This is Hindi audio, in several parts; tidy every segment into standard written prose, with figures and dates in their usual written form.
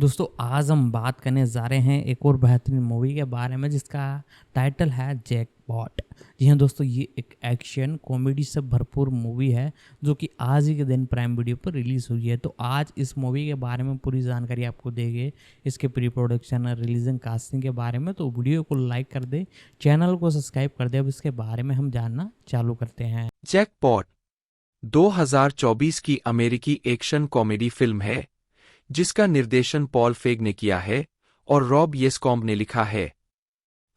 दोस्तों आज हम बात करने जा रहे हैं एक और बेहतरीन मूवी के बारे में जिसका टाइटल है जैकपॉट। जी हाँ दोस्तों, ये एक एक्शन कॉमेडी से भरपूर मूवी है जो कि आज ही के दिन प्राइम वीडियो पर रिलीज़ हुई है। तो आज इस मूवी के बारे में पूरी जानकारी आपको देंगे, इसके प्री प्रोडक्शन और रिलीजिंग कास्टिंग के बारे में। तो वीडियो को लाइक कर दे, चैनल को सब्सक्राइब कर दे। अब इसके बारे में हम जानना चालू करते हैं। जैकपॉट 2024 की अमेरिकी एक्शन कॉमेडी फिल्म है जिसका निर्देशन पॉल फेग ने किया है और रॉब येस्कॉम्ब ने लिखा है।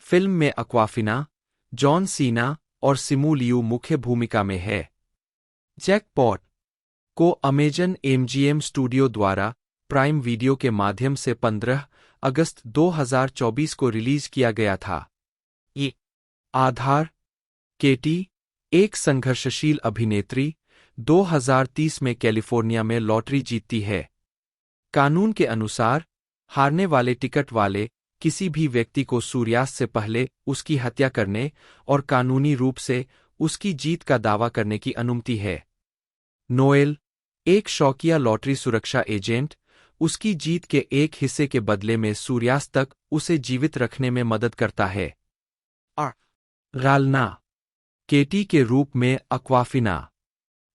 फिल्म में अक्वाफिना, जॉन सीना और सिमू लियू मुख्य भूमिका में है। जैकपॉट को अमेजन एमजीएम स्टूडियो द्वारा प्राइम वीडियो के माध्यम से 15 अगस्त 2024 को रिलीज किया गया था। ये आधार केटी, एक संघर्षशील अभिनेत्री, 2030 में कैलिफोर्निया में लॉटरी जीतती है। कानून के अनुसार हारने वाले टिकट वाले किसी भी व्यक्ति को सूर्यास्त से पहले उसकी हत्या करने और कानूनी रूप से उसकी जीत का दावा करने की अनुमति है। नोएल, एक शौकिया लॉटरी सुरक्षा एजेंट, उसकी जीत के एक हिस्से के बदले में सूर्यास्त तक उसे जीवित रखने में मदद करता है। रालना, केटी के रूप में अक्वाफिना,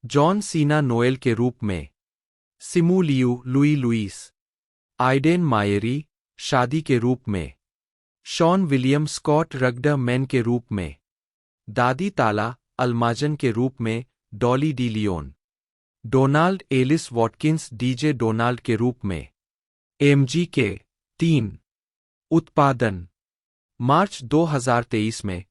जॉन सीना नोएल के रूप में, Simu Liu Louie Lewis, Aiden Myrie शादी के रूप में, शॉन विलियम स्कॉट रगडा मैन के रूप में, दादी ताला अल्माजन के रूप में Dolly de Leon, Donald Elise Watkins DJ Donald के रूप में। एमजी के 3 उत्पादन मार्च 2023 में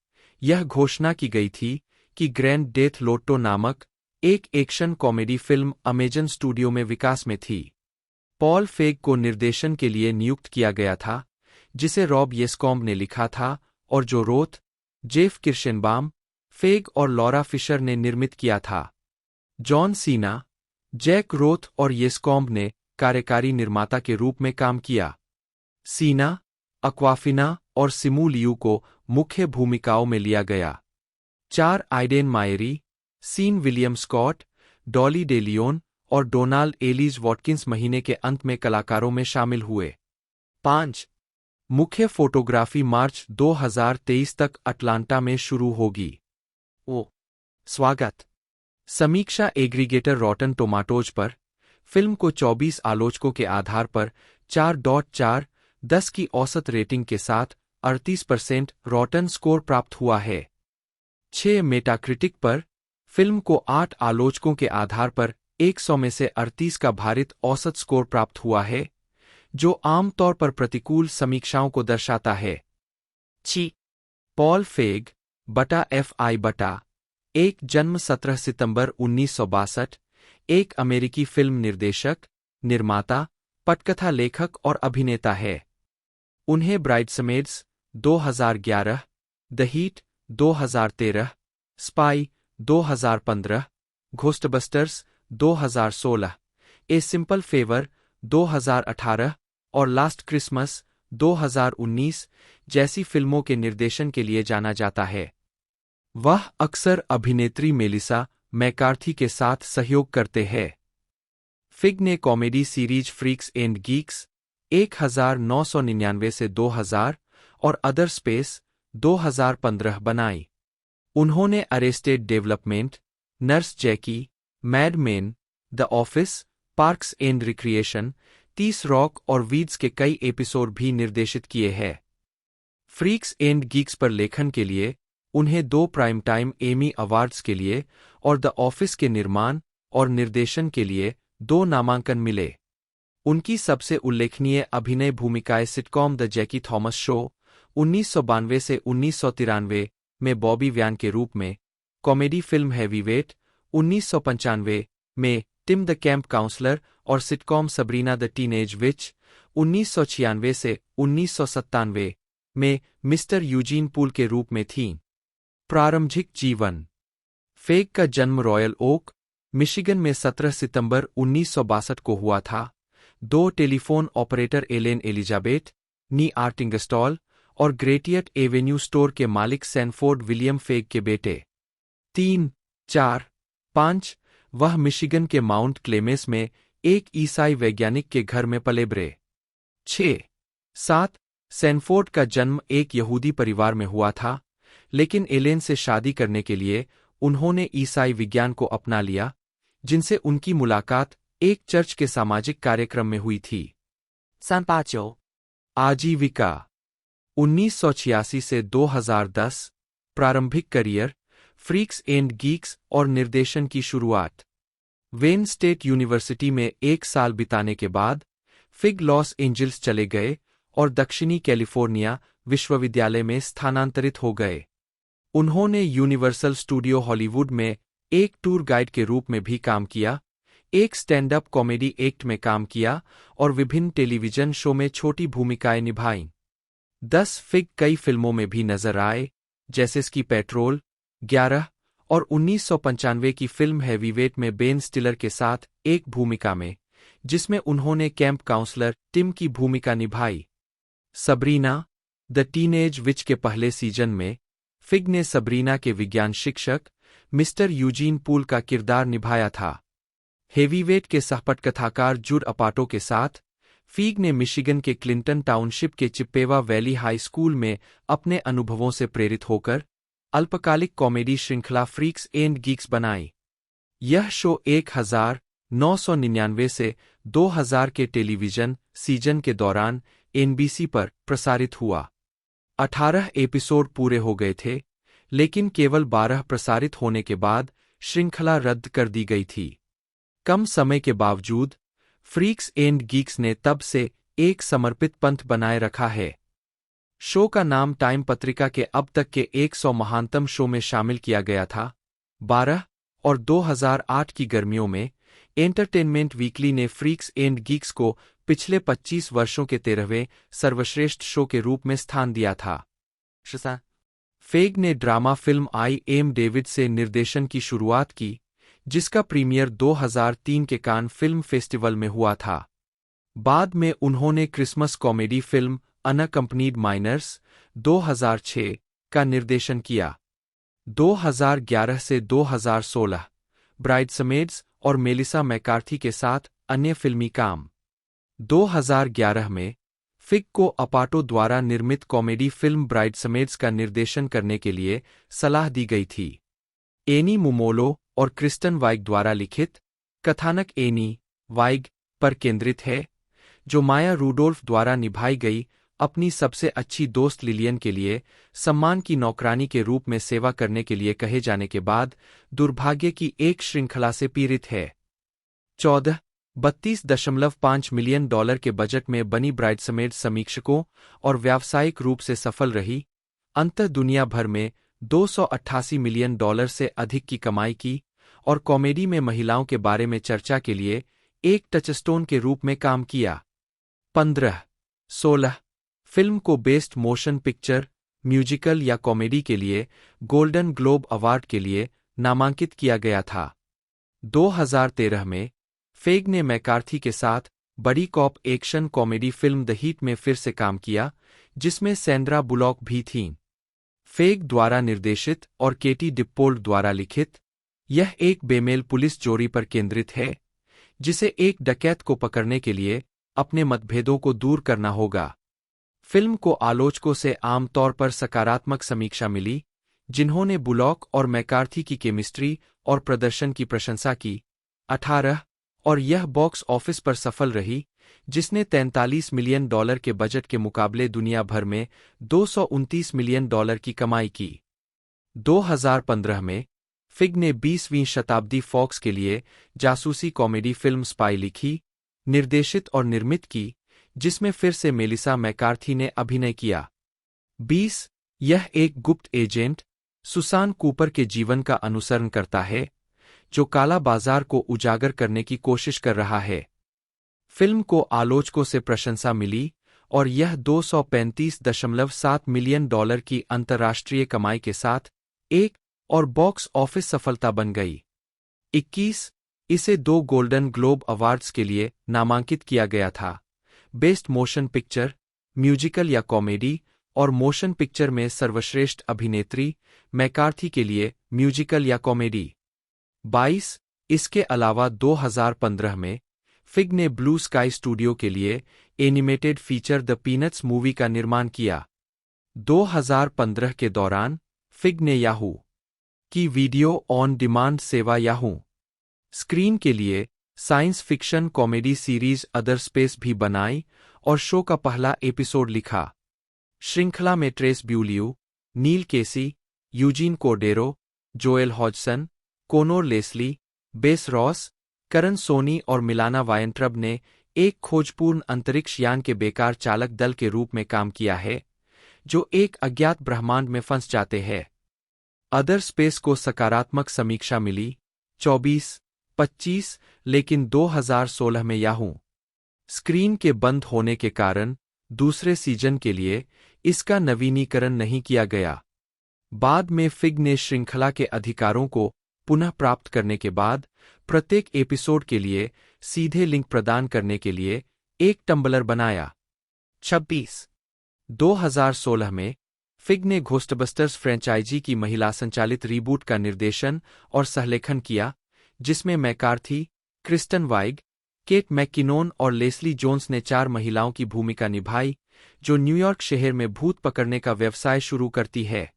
यह घोषणा की गई थी कि ग्रैंड डेथ लोटो नामक एक action comedy film Amazon studio में विकास में थी। पॉल फेग को निर्देशन के लिए नियुक्त किया गया था, जिसे रॉब येस्कॉम्ब ने लिखा था और जो रोथ, जेफ किर्शेनबाम, फेग और लॉरा फिशर ने निर्मित किया था। जॉन सीना, जैक रोथ और येस्कॉम्ब ने कार्यकारी निर्माता के रूप में काम किया। सीना, अक्वाफिना और सिमू लियू को मुख्य भूमिकाओं में लिया गया। 4 Aiden Mayeri, Sean William Scott, Dolly De Leon और डोनाल्ड एलीज वॉटकिंस महीने के अंत में कलाकारों में शामिल हुए। 5 मुख्य फोटोग्राफी मार्च 2023 तक अटलांटा में शुरू होगी। स्वागत। समीक्षा एग्रीगेटर रॉटन टोमाटोज पर फिल्म को 24 आलोचकों के आधार पर 4.4/10 की औसत रेटिंग के साथ 38% रॉटन स्कोर प्राप्त हुआ है। 6 मेटाक्रिटिक पर फिल्म को 8 आलोचकों के आधार पर 100 में से 38 का भारित औसत स्कोर प्राप्त हुआ है, जो आमतौर पर प्रतिकूल समीक्षाओं को दर्शाता है। पॉल फेग बटा FI बटा एक जन्म 17 सितंबर 1962, एक अमेरिकी फिल्म निर्देशक, निर्माता, पटकथा लेखक और अभिनेता है। उन्हें bridesmaids 2011, the heat 2013, spy 2015, Ghostbusters 2016, a simple favour 2018 और लास्ट क्रिसमस 2019 जैसी फिल्मों के निर्देशन के लिए जाना जाता है। वह अक्सर अभिनेत्री मेलिसा मैकार्थी के साथ सहयोग करते हैं। फिग ने comedy series freaks and Geeks 1999 से 2000 और अदर स्पेस 2015 बनाई। उन्होंने arrested development, nurse Jackie, mad main, the office, parks and recreation, 30 rock और वीड्स के कई एपिसोड भी निर्देशित किए हैं। फ्रीक्स एंड गीक्स पर लेखन के लिए उन्हें 2 प्राइम टाइम एमी अवार्ड्स के लिए और द ऑफिस के निर्माण और निर्देशन के लिए 2 नामांकन मिले। उनकी सबसे उल्लेखनीय अभिनय भूमिकाएं sitcom the Jackie Thomas show 1992 से 1993 में बॉबी व्यान के रूप में, कॉमेडी फिल्म हैवीवेट 1995 में टिम द कैंप काउंसलर और सिटकॉम सबरीना द टीनेज विच 1996 से 1997 में मिस्टर यूजीन पूल के रूप में थीं। प्रारंभिक जीवन। फेग का जन्म रॉयल ओक, मिशिगन में 17 सितंबर 1962 को हुआ था। 2 टेलीफोन ऑपरेटर एलेन एलिजाबेथ नी आर्टिंगस्टॉल और ग्रेटियट एवेन्यू स्टोर के मालिक सैनफोर्ड विलियम फेग के बेटे। 3, 4, 5 वह मिशिगन के माउंट क्लेमेस में एक ईसाई वैज्ञानिक के घर में पले बड़े। 7 सैनफोर्ड का जन्म एक यहूदी परिवार में हुआ था, लेकिन एलेन से शादी करने के लिए उन्होंने ईसाई विज्ञान को अपना लिया, जिनसे उनकी मुलाकात एक चर्च के सामाजिक कार्यक्रम में हुई थी। 389 आजीविका 1986 से 2010 प्रारंभिक करियर फ्रीक्स एंड गीक्स और निर्देशन की शुरुआत। वेन स्टेट यूनिवर्सिटी में 1 साल बिताने के बाद फिग लॉस एंजल्स चले गए और दक्षिणी कैलिफोर्निया विश्वविद्यालय में स्थानांतरित हो गए। उन्होंने यूनिवर्सल स्टूडियो हॉलीवुड में एक टूर गाइड के रूप में भी काम किया, एक स्टैंड अप कॉमेडी एक्ट में काम किया और विभिन्न टेलीविजन शो में छोटी भूमिकाएं निभाईं। 10 फिग कई फिल्मों में भी नजर आए, जैसे स्की पेट्रोल 11 और 1995 की फिल्म हैवीवेट में बेन स्टिलर के साथ एक भूमिका में, जिसमें उन्होंने कैंप काउंसलर टिम की भूमिका निभाई। सबरीना द टीनेज विच के पहले सीजन में फिग ने सबरीना के विज्ञान शिक्षक मिस्टर यूजीन पूल का किरदार निभाया था। हेवीवेट के सहपटकथाकार जुड अपाटो के साथ फिग ने मिशिगन के क्लिंटन टाउनशिप के चिप्पेवा वैली हाई स्कूल में अपने अनुभवों से प्रेरित होकर अल्पकालिक कॉमेडी श्रृंखला फ्रीक्स एंड गीक्स बनाई। यह शो 1999 से 2000 के टेलीविजन सीजन के दौरान एनबीसी पर प्रसारित हुआ। 18 एपिसोड पूरे हो गए थे, लेकिन केवल 12 प्रसारित होने के बाद श्रृंखला रद्द कर दी गई थी। कम समय के बावजूद फ्रीक्स एंड गीक्स ने तब से एक समर्पित पंथ बनाए रखा है। शो का नाम टाइम पत्रिका के अब तक के 100 महानतम शो में शामिल किया गया था। 12 और 2008 की गर्मियों में एंटरटेनमेंट वीकली ने फ्रीक्स एंड गीक्स को पिछले 25 वर्षों के 13वें सर्वश्रेष्ठ शो के रूप में स्थान दिया था। फेग ने drama film I am David से निर्देशन की शुरुआत की, जिसका प्रीमियर 2003 के कान फिल्म फेस्टिवल में हुआ था। बाद में उन्होंने क्रिसमस कॉमेडी फिल्म अनअकम्पनीड माइनर्स 2006 का निर्देशन किया। 2011 से 2016 ब्राइडसमेड्स और मेलिसा मैकार्थी के साथ अन्य फिल्मी काम। 2011 में फिग को अपाटो द्वारा निर्मित कॉमेडी फिल्म ब्राइडसमेड्स का निर्देशन करने के लिए सलाह दी गई थी। एनी मुमोलो और क्रिस्टन वाइग द्वारा लिखित कथानक एनी वाइग पर केंद्रित है, जो माया रूडोल्फ द्वारा निभाई गई अपनी सबसे अच्छी दोस्त लिलियन के लिए सम्मान की नौकरानी के रूप में सेवा करने के लिए कहे जाने के बाद दुर्भाग्य की एक श्रृंखला से पीड़ित है। 32.5 मिलियन डॉलर के बजट में बनी ब्राइडसमेड समीक्षकों और व्यावसायिक रूप से सफल रही, अंततः दुनिया भर में 288 मिलियन डॉलर से अधिक की कमाई की और कॉमेडी में महिलाओं के बारे में चर्चा के लिए एक टचस्टोन के रूप में काम किया। 15-16 फिल्म को बेस्ट मोशन पिक्चर, म्यूजिकल या कॉमेडी के लिए गोल्डन ग्लोब अवार्ड के लिए नामांकित किया गया था। 2013 में फेग ने मैकार्थी के साथ बड़ी कॉप एक्शन कॉमेडी फिल्म द हीट में फिर से काम किया, जिसमें सैंड्रा बुलॉक भी थीं। फेग द्वारा निर्देशित और केटी डिप्पोल्ड द्वारा लिखित, यह एक बेमेल पुलिस जोड़ी पर केंद्रित है, जिसे एक डकैत को पकड़ने के लिए अपने मतभेदों को दूर करना होगा। फिल्म को आलोचकों से आमतौर पर सकारात्मक समीक्षा मिली, जिन्होंने बुलॉक और मैकार्थी की केमिस्ट्री और प्रदर्शन की प्रशंसा की। 18 और यह बॉक्स ऑफिस पर सफल रही, जिसने 43 मिलियन डॉलर के बजट के मुकाबले दुनिया भर में 229 मिलियन डॉलर की कमाई की। 2015 में फिग ने 20वीं शताब्दी फॉक्स के लिए जासूसी कॉमेडी फिल्म स्पाई लिखी, निर्देशित और निर्मित की, जिसमें फिर से मेलिसा मैकार्थी ने अभिनय किया। 20 यह एक गुप्त एजेंट सुसान कूपर के जीवन का अनुसरण करता है, जो काला बाजार को उजागर करने की कोशिश कर रहा है। फिल्म को आलोचकों से प्रशंसा मिली और यह 235.7 मिलियन डॉलर की अंतर्राष्ट्रीय कमाई के साथ एक और बॉक्स ऑफिस सफलता बन गई। 21 इसे 2 गोल्डन ग्लोब अवार्ड्स के लिए नामांकित किया गया था, बेस्ट मोशन पिक्चर, म्यूजिकल या कॉमेडी और मोशन पिक्चर में सर्वश्रेष्ठ अभिनेत्री मैकार्थी के लिए म्यूजिकल या कॉमेडी। 22 इसके अलावा 2015 में फिग ने ब्लू स्काई स्टूडियो के लिए animated feature the peanuts movie का निर्माण किया। 2015 के दौरान फिग ने याहू की वीडियो ऑन डिमांड सेवा याहू स्क्रीन के लिए science fiction comedy series other space भी बनाई और शो का पहला एपिसोड लिखा। श्रृंखला में ट्रेस ब्यूलियू, नील केसी, यूजीन कोर्डेरो, जोएल हॉजसन, कोनोर लेस्ली, बेस रॉस, करन सोनी और मिलाना वायंट्रब ने एक खोजपूर्ण अंतरिक्ष यान के बेकार चालक दल के रूप में काम किया है, जो एक अज्ञात ब्रह्मांड में फंस जाते हैं। अदर स्पेस को सकारात्मक समीक्षा मिली 24-25, लेकिन 2016 में याहू स्क्रीन के बंद होने के कारण दूसरे सीजन के लिए इसका नवीनीकरण नहीं किया गया। बाद में फिग ने श्रृंखला के अधिकारों को पुनः प्राप्त करने के बाद प्रत्येक एपिसोड के लिए सीधे लिंक प्रदान करने के लिए एक टम्बलर बनाया। 2016 में फिग ने घोस्टबस्टर्स फ्रेंचाइजी की महिला संचालित रीबूट का निर्देशन और सहलेखन किया, जिसमें मैकार्थी, क्रिस्टन वाइग, केट मैकिनोन और लेस्ली जोन्स ने 4 महिलाओं की भूमिका निभाई, जो न्यूयॉर्क शहर में भूत पकड़ने का व्यवसाय शुरू करती है।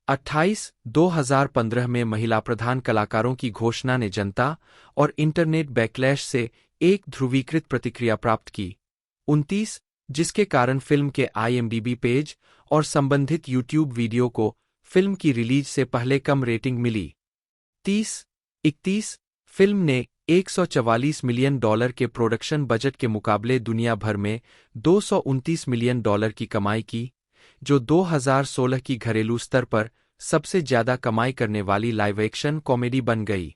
2015 में महिला प्रधान कलाकारों की घोषणा ने जनता और इंटरनेट बैकलैश से एक ध्रुवीकृत प्रतिक्रिया प्राप्त की। 29, जिसके कारण फिल्म के IMDb पेज और संबंधित यूट्यूब वीडियो को फिल्म की रिलीज से पहले कम रेटिंग मिली। 31, फिल्म ने $144 मिलियन के प्रोडक्शन बजट के मुकाबले दुनिया भर में $229 मिलियन की कमाई की, जो 2016 की घरेलू स्तर पर सबसे ज्यादा कमाई करने वाली लाइव एक्शन कॉमेडी बन गई।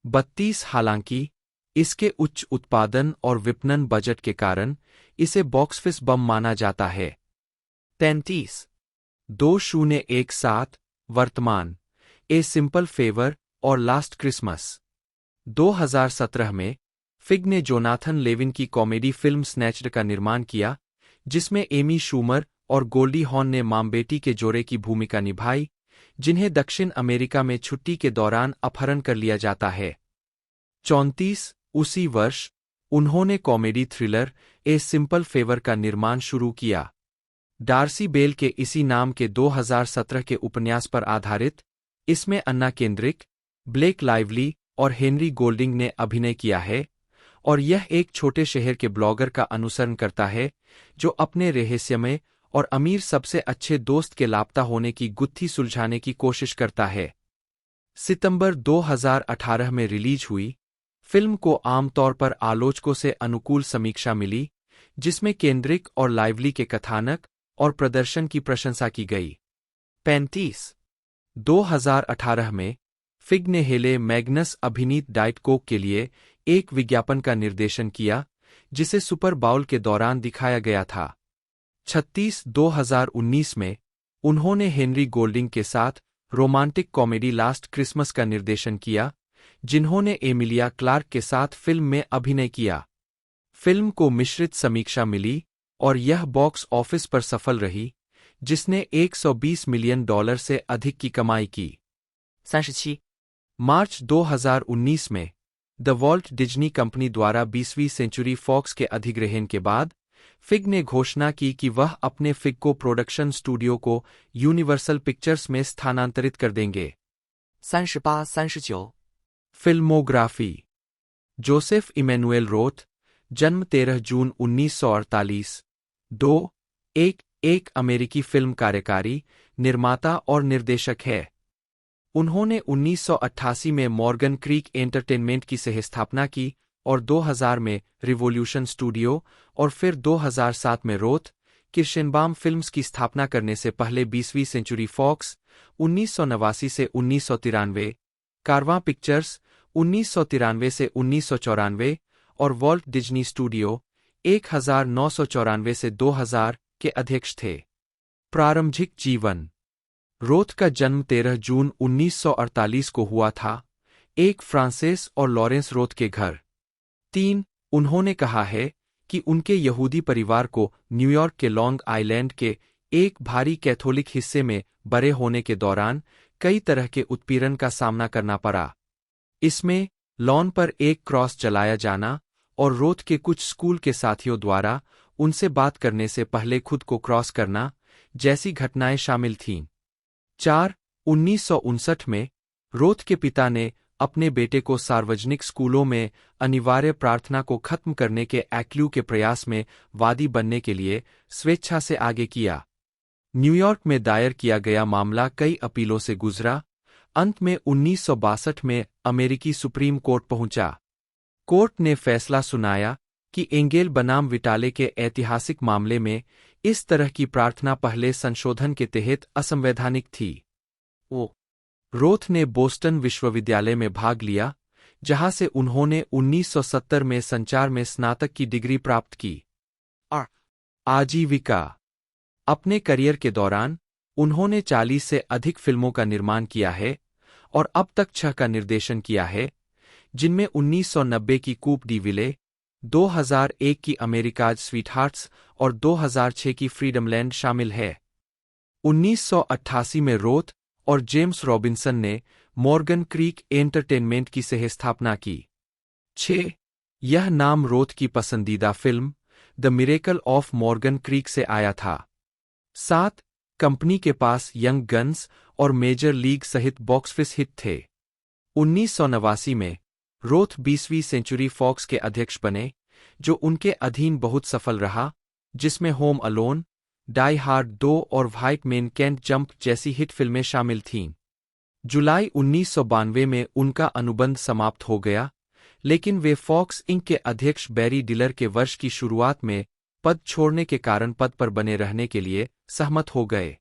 32, हालांकि इसके उच्च उत्पादन और विपणन बजट के कारण इसे बॉक्स ऑफिस बम माना जाता है। 33, 2017, वर्तमान, ए सिंपल फेवर और लास्ट क्रिसमस। 2017 में फिग ने जोनाथन लेविन की कॉमेडी फिल्म स्नैच्ड का निर्माण किया, जिसमें एमी शूमर और गोल्डी हॉर्न ने मां बेटी के जोड़े की भूमिका निभाई, जिन्हें दक्षिण अमेरिका में छुट्टी के दौरान अपहरण कर लिया जाता है। 34, उसी वर्ष उन्होंने comedy thriller a simple favour का निर्माण शुरू किया। डार्सी बेल के इसी नाम के 2017 के उपन्यास पर आधारित, इसमें अन्ना केंद्रिक, ब्लेक लाइवली और हेनरी गोल्डिंग ने अभिनय किया है, और यह एक छोटे शहर के ब्लॉगर का अनुसरण करता है जो अपने रहस्यमय और अमीर सबसे अच्छे दोस्त के लापता होने की गुत्थी सुलझाने की कोशिश करता है। सितंबर 2018 में रिलीज हुई फिल्म को आमतौर पर आलोचकों से अनुकूल समीक्षा मिली, जिसमें केंद्रिक और लाइवली के कथानक और प्रदर्शन की प्रशंसा की गई। 35, 2018 में फिग ने हेले मैग्नस अभिनीत डाइट कोक के लिए एक विज्ञापन का निर्देशन किया, जिसे सुपर बाउल के दौरान दिखाया गया था। 36, 2019 में उन्होंने हेनरी गोल्डिंग के साथ रोमांटिक कॉमेडी लास्ट क्रिसमस का निर्देशन किया, जिन्होंने एमिलिया क्लार्क के साथ फिल्म में अभिनय किया। फिल्म को मिश्रित समीक्षा मिली और यह बॉक्स ऑफिस पर सफल रही, जिसने $120 मिलियन से अधिक की कमाई की। 37, मार्च 2019 में द वॉल्ट डिज्नी कंपनी द्वारा 20वीं सेंचुरी फॉक्स के अधिग्रहण के बाद फिग ने घोषणा की कि वह अपने फिग को प्रोडक्शन स्टूडियो को यूनिवर्सल पिक्चर्स में स्थानांतरित कर देंगे। 38、39。 फिल्मोग्राफी। जोसेफ इमैनुएल रोथ, जन्म 13 जून 1948, एक अमेरिकी फिल्म कार्यकारी, निर्माता और निर्देशक है। उन्होंने 1988 में मॉर्गन क्रीक एंटरटेनमेंट की सहस्थापना की और 2000 में रिवोल्यूशन स्टूडियो और फिर 2007 में रोथ किर्शेनबाम फिल्म्स की स्थापना करने से पहले 20वीं सेंचुरी फॉक्स 1989 से 1993, कारवां पिक्चर्स 1993 से 1994 और वॉल्ट डिज्नी स्टूडियो 1994 से 2000 के अध्यक्ष थे। प्रारंभिक जीवन। रोथ का जन्म 13 जून 1948 को हुआ था, एक फ्रांसिस और लॉरेंस रोथ के घर। 3, उन्होंने कहा है कि उनके यहूदी परिवार को न्यूयॉर्क के लॉन्ग आइलैंड के एक भारी कैथोलिक हिस्से में बड़े होने के दौरान कई तरह के उत्पीड़न का सामना करना पड़ा। इसमें लॉन पर एक क्रॉस जलाया जाना और रोथ के कुछ स्कूल के साथियों द्वारा उनसे बात करने से पहले खुद को क्रॉस करना जैसी घटनाएं शामिल थीं। 1959 में रोथ के पिता ने अपने बेटे को सार्वजनिक स्कूलों में अनिवार्य प्रार्थना को खत्म करने के एक्ल्यू के प्रयास में वादी बनने के लिए स्वेच्छा से आगे किया। न्यूयॉर्क में दायर किया गया मामला कई अपीलों से गुजरा। अंत में 1962 में अमेरिकी सुप्रीम कोर्ट पहुंचा। कोर्ट ने फैसला सुनाया कि एंगेल बनाम विटाले के ऐतिहासिक मामले में इस तरह की प्रार्थना पहले संशोधन के तहत असंवैधानिक थी। रोथ ने बोस्टन विश्वविद्यालय में भाग लिया, जहां से उन्होंने 1970 में संचार में स्नातक की डिग्री प्राप्त की। आजीविका। अपने करियर के दौरान उन्होंने 40 से अधिक फिल्मों का निर्माण किया है और अब तक 6 का निर्देशन किया है, जिनमें 1990 की कूप डी विले, 2001 की अमेरिकाज स्वीटहार्ट्स और 2006 की फ्रीडमलैंड शामिल है। 1988 में रोथ और जेम्स रॉबिन्सन ने मॉर्गन क्रीक एंटरटेनमेंट की सहस्थापना की। 6. यह नाम रोथ की पसंदीदा film the miracle of Morgan creek से आया था। 7. कंपनी के पास यंग गन्स और मेजर लीग सहित बॉक्स ऑफिस हिट थे। 1989 में रोथ 20वीं सेंचुरी फॉक्स के अध्यक्ष बने, जो उनके अधीन बहुत सफल रहा, जिसमें होम अलोन, डाई हार्ड 2 और व्हाइट मैन कैंट जंप जैसी हिट फिल्में शामिल थीं। जुलाई 1992 में उनका अनुबंध समाप्त हो गया, लेकिन वे फॉक्स इंक के अध्यक्ष बैरी डिलर के वर्ष की शुरुआत में पद छोड़ने के कारण पद पर बने रहने के लिए सहमत हो गए।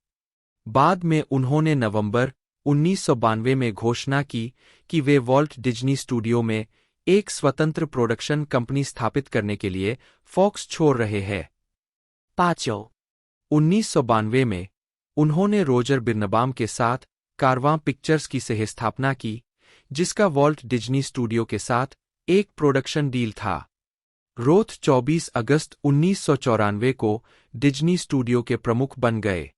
बाद में उन्होंने नवंबर 1992 में घोषणा की कि वे वॉल्ट डिज्नी स्टूडियो में एक स्वतंत्र प्रोडक्शन कंपनी स्थापित करने के लिए फॉक्स छोड़ रहे हैं। 1992 में उन्होंने रोजर बिर्नबाम के साथ कारवां पिक्चर्स की सहस्थापना की, जिसका वॉल्ट डिज्नी स्टूडियो के साथ एक प्रोडक्शन डील था। रोथ 24 अगस्त 1994 को डिज्नी स्टूडियो के प्रमुख बन गए।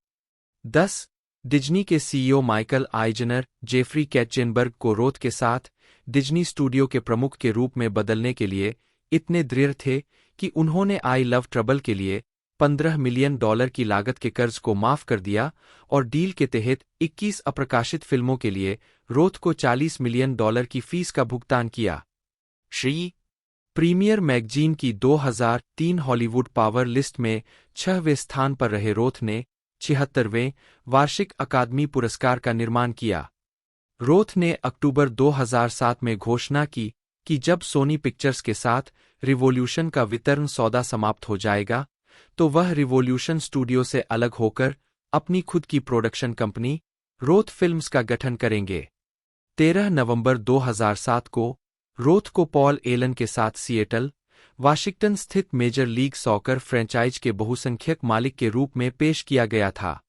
10. डिज्नी के सीईओ माइकल आइजनर जेफरी कैचेनबर्ग को रोथ के साथ डिज्नी स्टूडियो के प्रमुख के रूप में बदलने के लिए इतने दृढ़ थे कि उन्होंने आई लव ट्रबल के लिए $15 मिलियन की लागत के कर्ज को माफ कर दिया और डील के तहत 21 अप्रकाशित फिल्मों के लिए रोथ को $40 मिलियन की फीस का भुगतान किया। 11. प्रीमियर मैगजीन की 2003 हॉलीवुड पावर लिस्ट में 6वें स्थान पर रहे रोथ ने 76वें वार्षिक अकादमी पुरस्कार का निर्माण किया। रोथ ने अक्टूबर 2007 में घोषणा की कि जब सोनी पिक्चर्स के साथ रिवोल्यूशन का वितरण सौदा समाप्त हो जाएगा, तो वह रिवोल्यूशन स्टूडियो से अलग होकर अपनी खुद की प्रोडक्शन कंपनी रोथ फिल्म्स का गठन करेंगे। 13 नवंबर 2007 को रोथ को पॉल एलन के साथ सिएटल, वाशिंगटन स्थित मेजर लीग सॉकर फ्रेंचाइज के बहुसंख्यक मालिक के रूप में पेश किया गया था।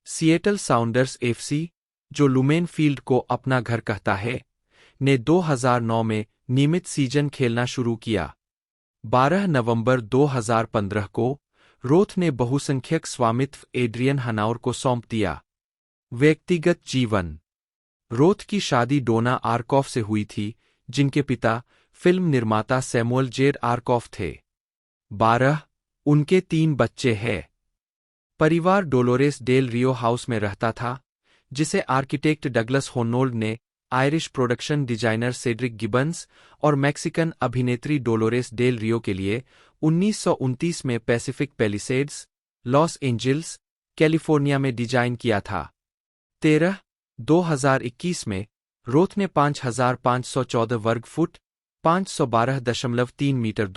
सिएटल साउंडर्स एफसी, जो लुमेन फील्ड को अपना घर कहता है, ने 2009 में नियमित सीजन खेलना शुरू किया। 12 नवंबर 2015 को रोथ ने बहुसंख्यक स्वामित्व एड्रियन हनाउर को सौंप दिया। व्यक्तिगत जीवन। रोथ की शादी डोना आर्कॉफ से हुई थी, जिनके पिता फिल्म निर्माता सैमुअल जेड आर्कॉफ थे। 12. उनके 3 बच्चे हैं। परिवार डोलोरेस डेल रियो हाउस में रहता था, जिसे आर्किटेक्ट डगलस होनोल्ड ने Irish production designer Cedric Gibbons और मैक्सिकन अभिनेत्री डोलोरेस डेल रियो के लिए 1929 में Pacific Palisades, Los Angeles, California में डिजाइन किया था। 13. 2021 में रोथ ने 5514 वर्ग फुट 512.3 मीटर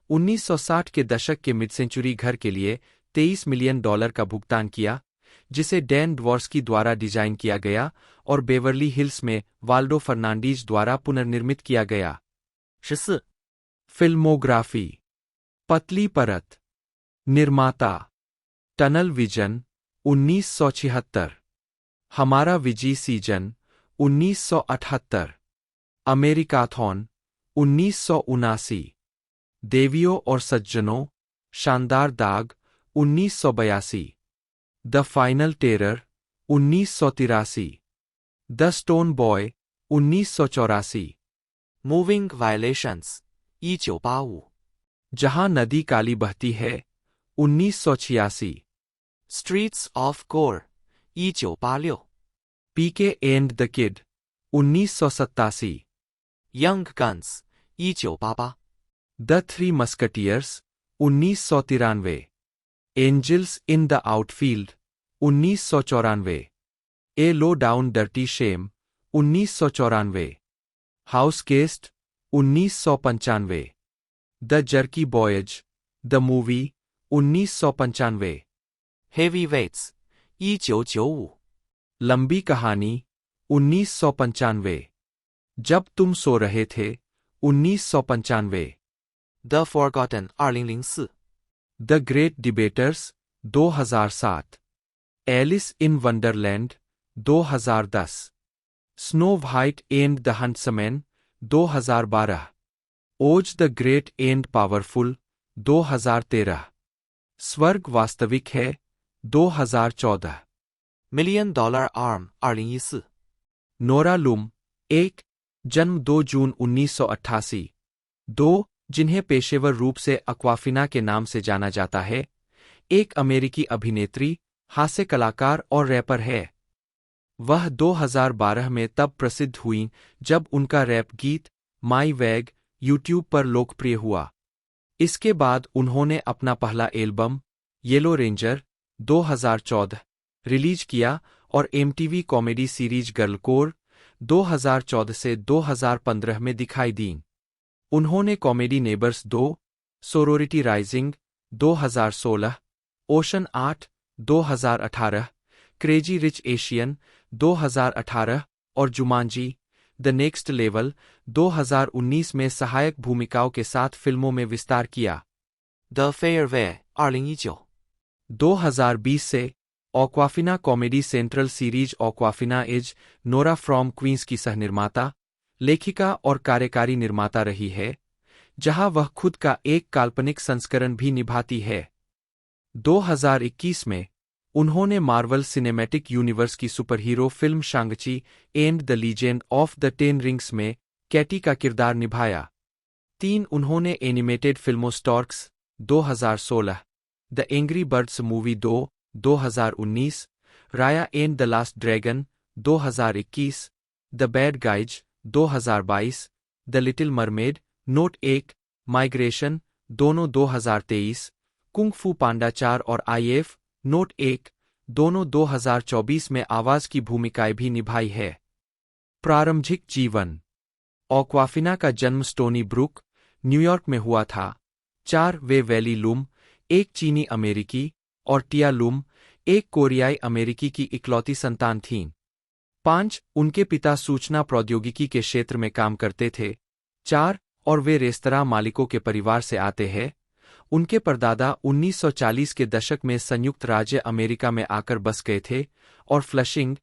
1960 के दशक के मिड सेंचुरी घर के लिए $23 मिलियन का भुगतान किया, जिसे डैन ड्वॉर्स्की द्वारा डिजाइन किया गया और बेवर्ली हिल्स में वाल्डो फर्नांडीज द्वारा पुनर्निर्मित किया गया। 14. फिल्मोग्राफी। पतली परत। निर्माता टनल विजन 1976, हमारा विजी सीजन 1978, अमेरिकाथॉन 1979, देवियों और सज्जनों, शानदार दाग 1982, the final terror 1983, the stone boy 1984, Moving Violations 1985 जहां नदी काली बहती है 1986 Streets of Gore 1986 PK and the Kid 1987 Young Guns 1988 The Three Musketeers 1993 Angels in the Outfield 1994 A Low Down Dirty Shame 1994 House Guest 1995 The Jerky Boys the Movie 1995 Heavyweights 1995 लंबी कहानी 1995 जब तुम सो रहे थे 1995 The Forgotten 2004 The Great Debaters 2007 Alice in Wonderland 2010 Snow White and the Huntsman 2012 Oz the great and powerful 2013 स्वर्ग वास्तविक है 2014 Million Dollar Arm 2014 नोरा लुम 1 जन्म 2 जून 1988 2 जिन्हें पेशेवर रूप से अक्वाफिना के नाम से जाना जाता है एक अमेरिकी अभिनेत्री हास्य कलाकार और रैपर है वह 2012 में तब प्रसिद्ध हुईं जब उनका रैप गीत माई वैग यूट्यूब पर लोकप्रिय हुआ इसके बाद उन्होंने अपना पहला एल्बम येलो रेंजर 2014 रिलीज किया और MTV comedy series girl core 2014 से 2015 में दिखाई दीं उन्होंने comedy neighbours 2 sorority rising 2016 ocean 8 2018 crazy rich Asian 2018 और जुमांजी द नेक्स्ट लेवल 2019 में सहायक भूमिकाओं के साथ फिल्मों में विस्तार किया The Fairway 2019 2020 से Awkwafina Comedy Central series Awkwafina is Nora from Queens की सहनिर्माता लेखिका और कार्यकारी निर्माता रही है जहां वह खुद का एक काल्पनिक संस्करण भी निभाती है 2021 में उन्होंने मार्वल सिनेमैटिक यूनिवर्स की superhero film शांगची and the Legend of the ten rings में कैटी का किरदार निभाया 3 उन्होंने एनिमेटेड फिल्मों storks 2016 the angry birds movie 2 2019 Raya and the last dragon 2021 the bad guys 2022 the little mermaid note 1 migration दोनों 2023 कुंग फू पांडा 4 और आईएफ नोट 1 दोनों 2024 में आवाज की भूमिकाएं भी निभाई है प्रारंभिक जीवन ऑक्वाफिना का जन्म स्टोनी ब्रुक न्यूयॉर्क में हुआ था 4 वे वैली लुम एक चीनी अमेरिकी और टिया लुम एक कोरियाई अमेरिकी की इकलौती संतान थीं 5 उनके पिता सूचना प्रौद्योगिकी के क्षेत्र में काम करते थे 4 और वे रेस्तरां मालिकों के परिवार से आते हैं उनके परदादा 1940 के दशक में संयुक्त राज्य अमेरिका में आकर बस गए थे और फ्लशिंग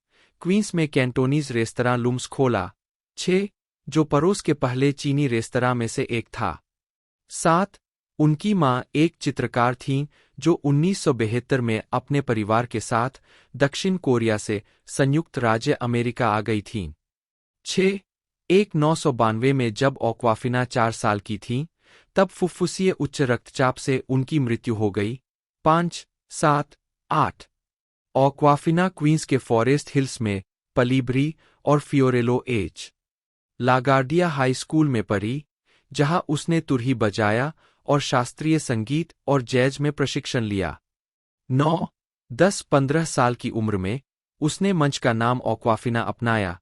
क्वींस में कैंटोनीज रेस्तरां लुम्स खोला 6 जो पड़ोस के पहले चीनी रेस्तरां में से एक था 7 उनकी मां एक चित्रकार थीं जो 1972 में अपने परिवार के साथ दक्षिण कोरिया से संयुक्त राज्य अमेरिका आ गई थीं 6 1992 में जब ऑक्वाफिना 4 साल की थीं तब फुफ्फुसीय उच्च रक्तचाप से उनकी मृत्यु हो गई 5 7 8 ऑक्वाफिना क्वींस के फॉरेस्ट हिल्स में पलीब्री और फियोरेलो एच लागार्डिया हाई स्कूल में पढ़ी जहां उसने तुरही बजाया और शास्त्रीय संगीत और जैज में प्रशिक्षण लिया 9 10 15 साल की उम्र में उसने मंच का नाम ऑक्वाफिना अपनाया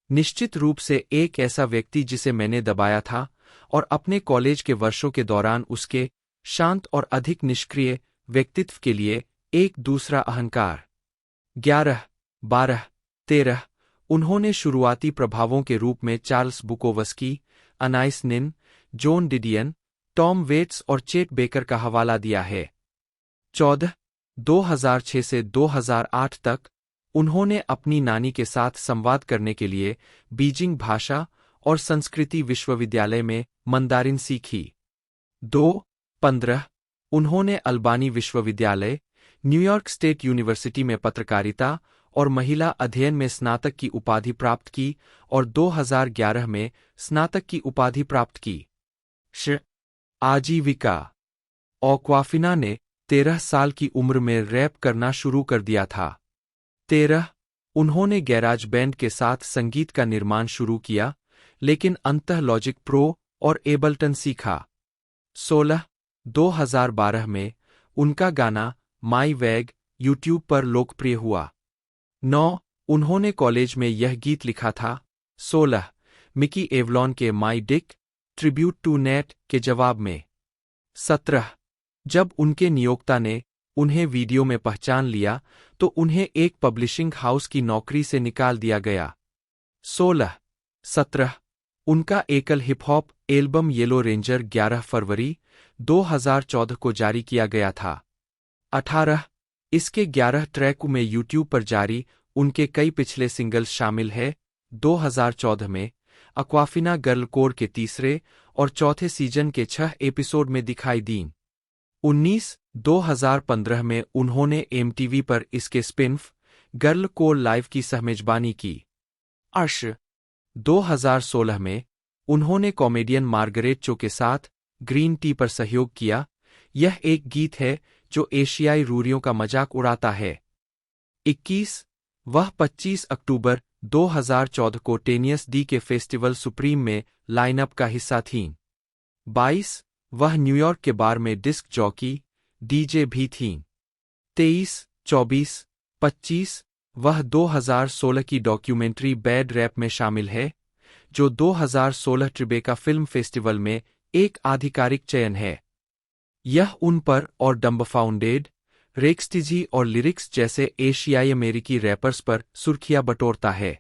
निश्चित रूप से एक ऐसा व्यक्ति जिसे मैंने दबाया था और अपने कॉलेज के वर्षों के दौरान उसके शांत और अधिक निष्क्रिय व्यक्तित्व के लिए एक दूसरा अहंकार 11 12 13 उन्होंने शुरुआती प्रभावों के रूप में चार्ल्स बुकोवस्की अनाइस निन जॉन डिडियन टॉम वेट्स और चेट बेकर का हवाला दिया है 14 2006 से 2008 तक उन्होंने अपनी नानी के साथ संवाद करने के लिए बीजिंग भाषा और संस्कृति विश्वविद्यालय में मंदारिन सीखी 2-15 उन्होंने अल्बानी विश्वविद्यालय न्यूयॉर्क स्टेट यूनिवर्सिटी में पत्रकारिता और महिला अध्ययन में स्नातक की उपाधि प्राप्त की और 2011 में स्नातक की उपाधि प्राप्त की आजीविका ऑक्वाफिना ने 13 साल की उम्र में रैप करना शुरू कर दिया था। 13 उन्होंने गैराज बैंड के साथ संगीत का निर्माण शुरू किया, लेकिन अंततः लॉजिक प्रो और एबलटन सीखा। 16 2012 में उनका गाना माई वैग यूट्यूब पर लोकप्रिय हुआ। 9 उन्होंने कॉलेज में यह गीत लिखा था। 16 मिकी एवलॉन के My Dick tribute to Nate के जवाब में। 17 जब उनके नियोक्ता ने उन्हें वीडियो में पहचान लिया तो उन्हें एक पब्लिशिंग हाउस की नौकरी से निकाल दिया गया। 17 उनका एकल hip hop album yellow ranger 11 फरवरी 2014 को जारी किया गया था। 18 इसके 11 ट्रैक में यूट्यूब पर जारी उनके कई पिछले सिंगल्स शामिल है। 2014 में अक्वाफिना गर्ल कोड के तीसरे और चौथे सीजन के 6 एपिसोड में दिखाई दीं। 19 2015 में उन्होंने MTV पर इसके स्पिन-ऑफ गर्ल कोड लाइव की सहमेजबानी की। 20 2016 में उन्होंने कॉमेडियन मार्गरेट चो के साथ ग्रीन टी पर सहयोग किया। यह एक गीत है जो एशियाई रूरियों का मजाक उड़ाता है। 21 वह 25 अक्टूबर 2014 को टेनियस डी के फेस्टिवल सुप्रीम में लाइनअप का हिस्सा थीं। 22 वह न्यूयॉर्क के बार में डिस्क जॉकी डीजे भी थीं। 23 24 25 वह 2016 की डॉक्यूमेंट्री बैड रैप में शामिल है, जो 2016 ट्रिबेका फिल्म फेस्टिवल में एक आधिकारिक चयन है। यह उन पर और डम्बफाउंडेड, रेक्सटिजी और लिरिक्स जैसे एशियाई अमेरिकी रैपर्स पर सुर्खियां बटोरता है।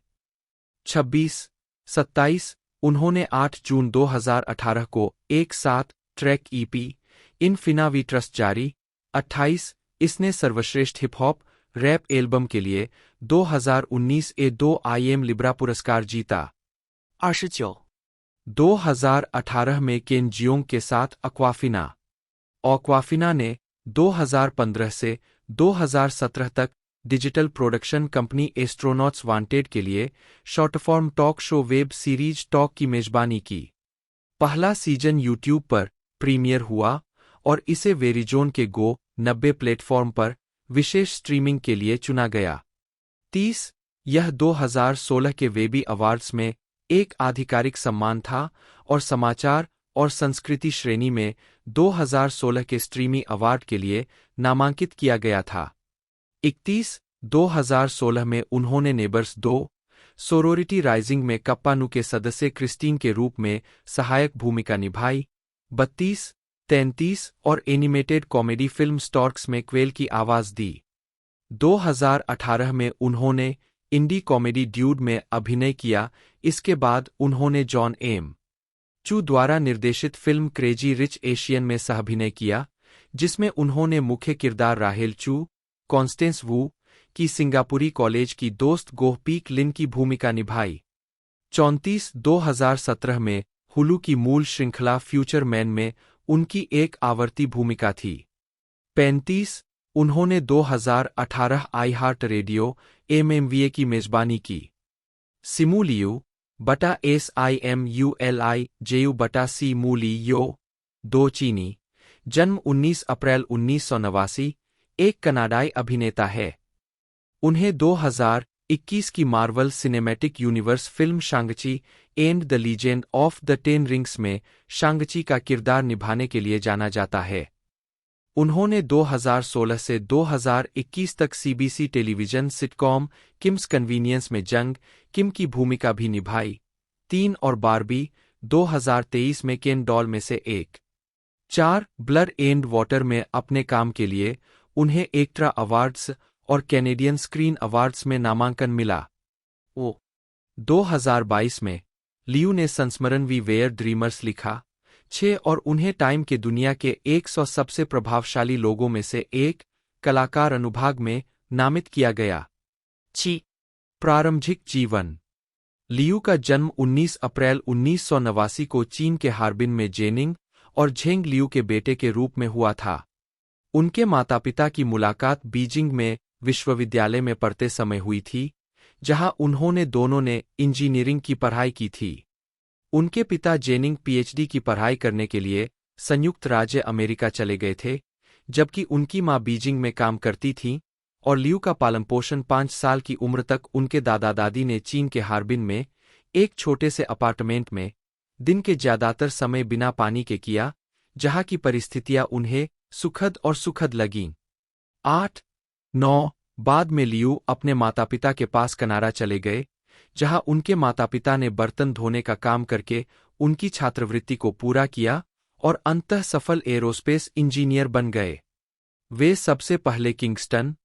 26 27 उन्होंने 8 जून 2018 को एक साथ ट्रैक EP इनफिना वी ट्रस्ट जारी। 28 इसने सर्वश्रेष्ठ हिप हॉप रैप एल्बम के लिए 2019 2 IM लिब्रा पुरस्कार जीता। 29 2018 में केन जियोंग के साथ अक्वाफिना। ऑक्वाफिना ने 2015 से 2017 तक digital production company astronauts wanted के लिए short form talk show web series talk की मेजबानी की। पहला सीजन यूट्यूब पर प्रीमियर हुआ और इसे वेरिजोन के गो 90 प्लेटफॉर्म पर विशेष स्ट्रीमिंग के लिए चुना गया। 30 यह 2016 के वेबी अवार्ड्स में एक आधिकारिक सम्मान था और समाचार और संस्कृति श्रेणी में 2016 के स्ट्रीमी अवार्ड के लिए नामांकित किया गया था। 31 2016 में उन्होंने नेबर्स 2 सोरोरिटी राइजिंग में कप्पानू के सदस्य क्रिस्टीन के रूप में सहायक भूमिका निभाई। 32 33 और एनिमेटेड कॉमेडी फिल्म स्टॉर्क्स में क्वेल की आवाज दी। 2018 में उन्होंने इंडी कॉमेडी ड्यूड में अभिनय किया। इसके बाद उन्होंने जॉन एम चू द्वारा निर्देशित फिल्म क्रेजी रिच एशियन में सहअभिनय किया, जिसमें उन्होंने मुख्य किरदार राहेल चू, कॉन्स्टेंस वू की सिंगापुरी कॉलेज की दोस्त गोह पीक लिन की भूमिका निभाई। 34 2017 में हुलू की मूल श्रृंखला फ्यूचर मैन में उनकी एक आवर्ती भूमिका थी। 35 उन्होंने 2018 iHeart रेडियो MMVA की मेजबानी की। सिमूलियू बटा SIMULI जेयू बटा सी मूली यो 2 चीनी, जन्म 19 अप्रैल 1989, एक कनाडाई अभिनेता है। उन्हें 2021 की Marvel Cinematic universe film शांगची and the Legend of the 10 rings में शांगची का किरदार निभाने के लिए जाना जाता है। उन्होंने 2016 से 2021 तक CBC television sitcom KIMS convenience में जंग किम की भूमिका भी निभाई। 3 और बारबी 2023 में केन डॉल में से एक। 4 ब्लड एंड वाटर में अपने काम के लिए उन्हें एक्ट्रा अवार्ड्स और कैनेडियन स्क्रीन अवार्ड्स में नामांकन मिला। 2022 में लियू ने संस्मरण वी वेयर ड्रीमर्स लिखा। 6 और उन्हें टाइम के दुनिया के 100 सबसे प्रभावशाली लोगों में से एक कलाकार अनुभाग में नामित किया गया। 7 प्रारंभिक जीवन। लियू का जन्म 19 अप्रैल 1989 को चीन के हार्बिन में जेनिंग और झेंग लियू के बेटे के रूप में हुआ था। उनके माता पिता की मुलाकात बीजिंग में विश्वविद्यालय में पढ़ते समय हुई थी, जहां उन्होंने दोनों ने इंजीनियरिंग की पढ़ाई की थी। उनके पिता जेनिंग PhD की पढ़ाई करने के लिए संयुक्त राज्य अमेरिका चले गए थे, जबकि उनकी मां बीजिंग में काम करती थीं और लियू का पालन पोषण 5 साल की उम्र तक उनके दादा दादी ने चीन के हार्बिन में एक छोटे से अपार्टमेंट में दिन के ज्यादातर समय बिना पानी के किया, जहां की परिस्थितियां उन्हें सुखद और सुखद लगीं। 8-9 बाद में लियू अपने माता पिता के पास कनाडा चले गए, जहां उनके माता पिता ने बर्तन धोने का काम करके उनकी छात्रवृत्ति को पूरा किया और अंततः सफल एरोस्पेस इंजीनियर बन गए। वे सबसे पहले किंगस्टन,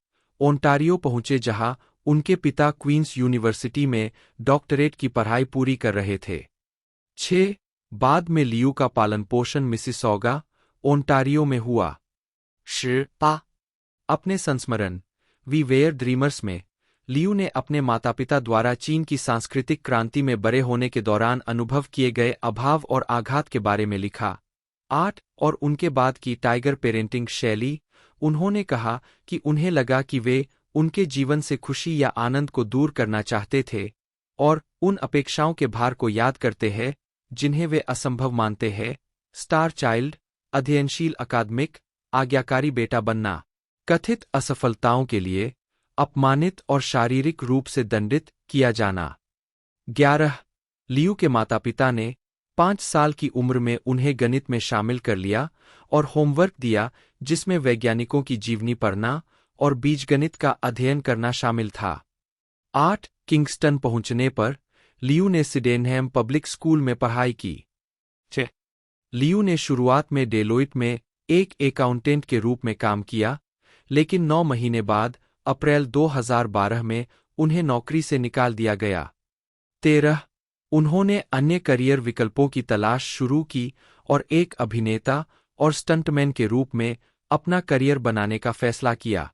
ओंटारियो पहुंचे, जहां उनके पिता क्वींस यूनिवर्सिटी में डॉक्टरेट की पढ़ाई पूरी कर रहे थे। 6 बाद में लियू का पालन पोषण मिसिसॉगा, ओंटारियो में हुआ। 18अपने संस्मरण वी वेयर ड्रीमर्स में लियू ने अपने माता पिता द्वारा चीन की सांस्कृतिक क्रांति में बड़े होने के दौरान अनुभव किए गए अभाव और आघात के बारे में लिखा। 8 और उनके बाद की टाइगर पेरेंटिंग शैली। उन्होंने कहा कि उन्हें लगा कि वे उनके जीवन से खुशी या आनंद को दूर करना चाहते थे और उन अपेक्षाओं के भार को याद करते हैं जिन्हें वे असंभव मानते हैं। स्टार चाइल्ड, अध्ययनशील, अकादमिक, आज्ञाकारी बेटा बनना, कथित असफलताओं के लिए अपमानित और शारीरिक रूप से दंडित किया जाना। 11 लियू के माता पिता ने 5 साल की उम्र में उन्हें गणित में शामिल कर लिया और होमवर्क दिया, जिसमें वैज्ञानिकों की जीवनी पढ़ना और बीजगणित का अध्ययन करना शामिल था। 8 किंगस्टन पहुंचने पर लियू ने सिडेनहैम पब्लिक स्कूल में पढ़ाई की। 6 लियू ने शुरुआत में डेलोइट में एक अकाउंटेंट के रूप में काम किया, लेकिन 9 महीने बाद अप्रैल 2012 में उन्हें नौकरी से निकाल दिया गया। 13 उन्होंने अन्य करियर विकल्पों की तलाश शुरू की और एक अभिनेता और स्टंटमैन के रूप में अपना करियर बनाने का फैसला किया।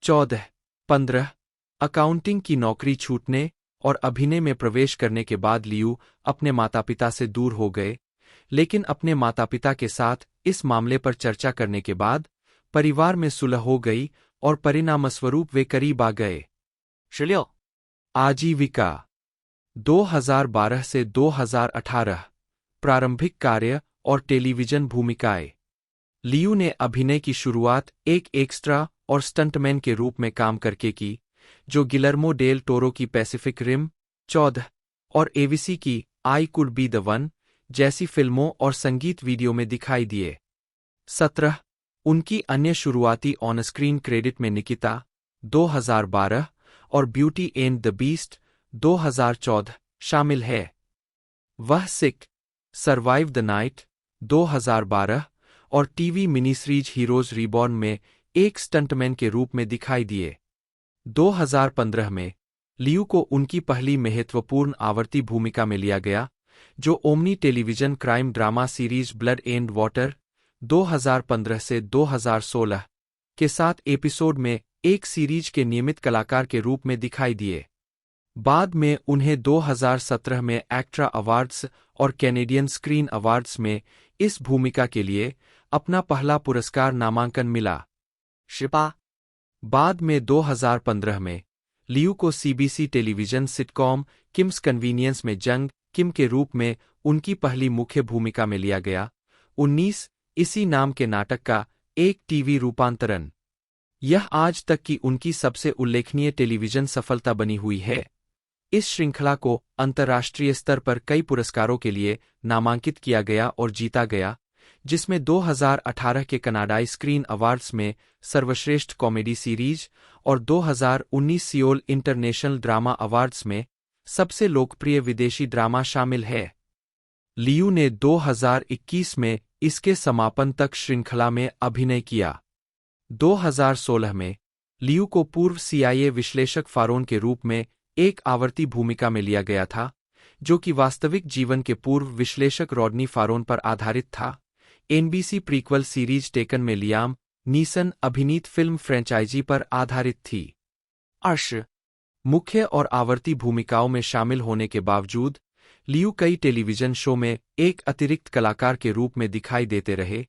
14-15 अकाउंटिंग की नौकरी छूटने और अभिनय में प्रवेश करने के बाद लियू अपने माता पिता से दूर हो गए, लेकिन अपने माता पिता के साथ इस मामले पर चर्चा करने के बाद परिवार में सुलह हो गई और परिणामस्वरूप वे करीब आ गए। 16 आजीविका 2012 से 2018 प्रारंभिक कार्य और टेलीविजन भूमिकाएं। लियू ने अभिनय की शुरुआत एक एक्स्ट्रा और स्टंटमैन के रूप में काम करके की, जो गिलर्मो डेल टोरो की पैसिफिक रिम 14 और एबीसी की I could be the one जैसी फिल्मों और संगीत वीडियो में दिखाई दिए। 17 उनकी अन्य शुरुआती ऑन स्क्रीन क्रेडिट में निकिता 2012 और ब्यूटी एंड द बीस्ट 2014 शामिल है। वह सिक, सर्वाइव द नाइट 2012 और TV mini series heroes reborn में एक स्टंटमैन के रूप में दिखाई दिए। 2015 में लियू को उनकी पहली महत्वपूर्ण आवर्ती भूमिका में लिया गया, जो omni television crime drama series blood and water 2015 से 2016 के 7 एपिसोड में एक सीरीज के नियमित कलाकार के रूप में दिखाई दिए। बाद में उन्हें 2017 में एक्ट्रा अवार्ड्स और कैनेडियन स्क्रीन अवार्ड्स में इस भूमिका के लिए अपना पहला पुरस्कार नामांकन मिला। 18 बाद में 2015 में लियू को CBC television sitcom KIMS convenience में जंग किम के रूप में उनकी पहली मुख्य भूमिका में लिया गया। 19 इसी नाम के नाटक का एक टीवी रूपांतरण। यह आज तक की उनकी सबसे उल्लेखनीय टेलीविजन सफलता बनी हुई है। इस श्रृंखला को अंतर्राष्ट्रीय स्तर पर कई पुरस्कारों के लिए नामांकित किया गया और जीता गया, जिसमें 2018 के कनाडाई स्क्रीन अवार्ड्स में सर्वश्रेष्ठ कॉमेडी सीरीज और 2019 सियोल इंटरनेशनल ड्रामा अवार्ड्स में सबसे लोकप्रिय विदेशी ड्रामा शामिल है। लियू ने 2021 में इसके समापन तक श्रृंखला में अभिनय किया। 2016 में लियू को पूर्व सीआईए विश्लेषक फारोन के रूप में एक आवर्ती भूमिका में लिया गया था, जो कि वास्तविक जीवन के पूर्व विश्लेषक रॉडनी फारोन पर आधारित था। एनबीसी प्रीक्वल सीरीज टेकन में लियाम नीसन अभिनीत फिल्म फ्रेंचाइजी पर आधारित थी। 20 मुख्य और आवर्ती भूमिकाओं में शामिल होने के बावजूद लियू कई टेलीविजन शो में एक अतिरिक्त कलाकार के रूप में दिखाई देते रहे।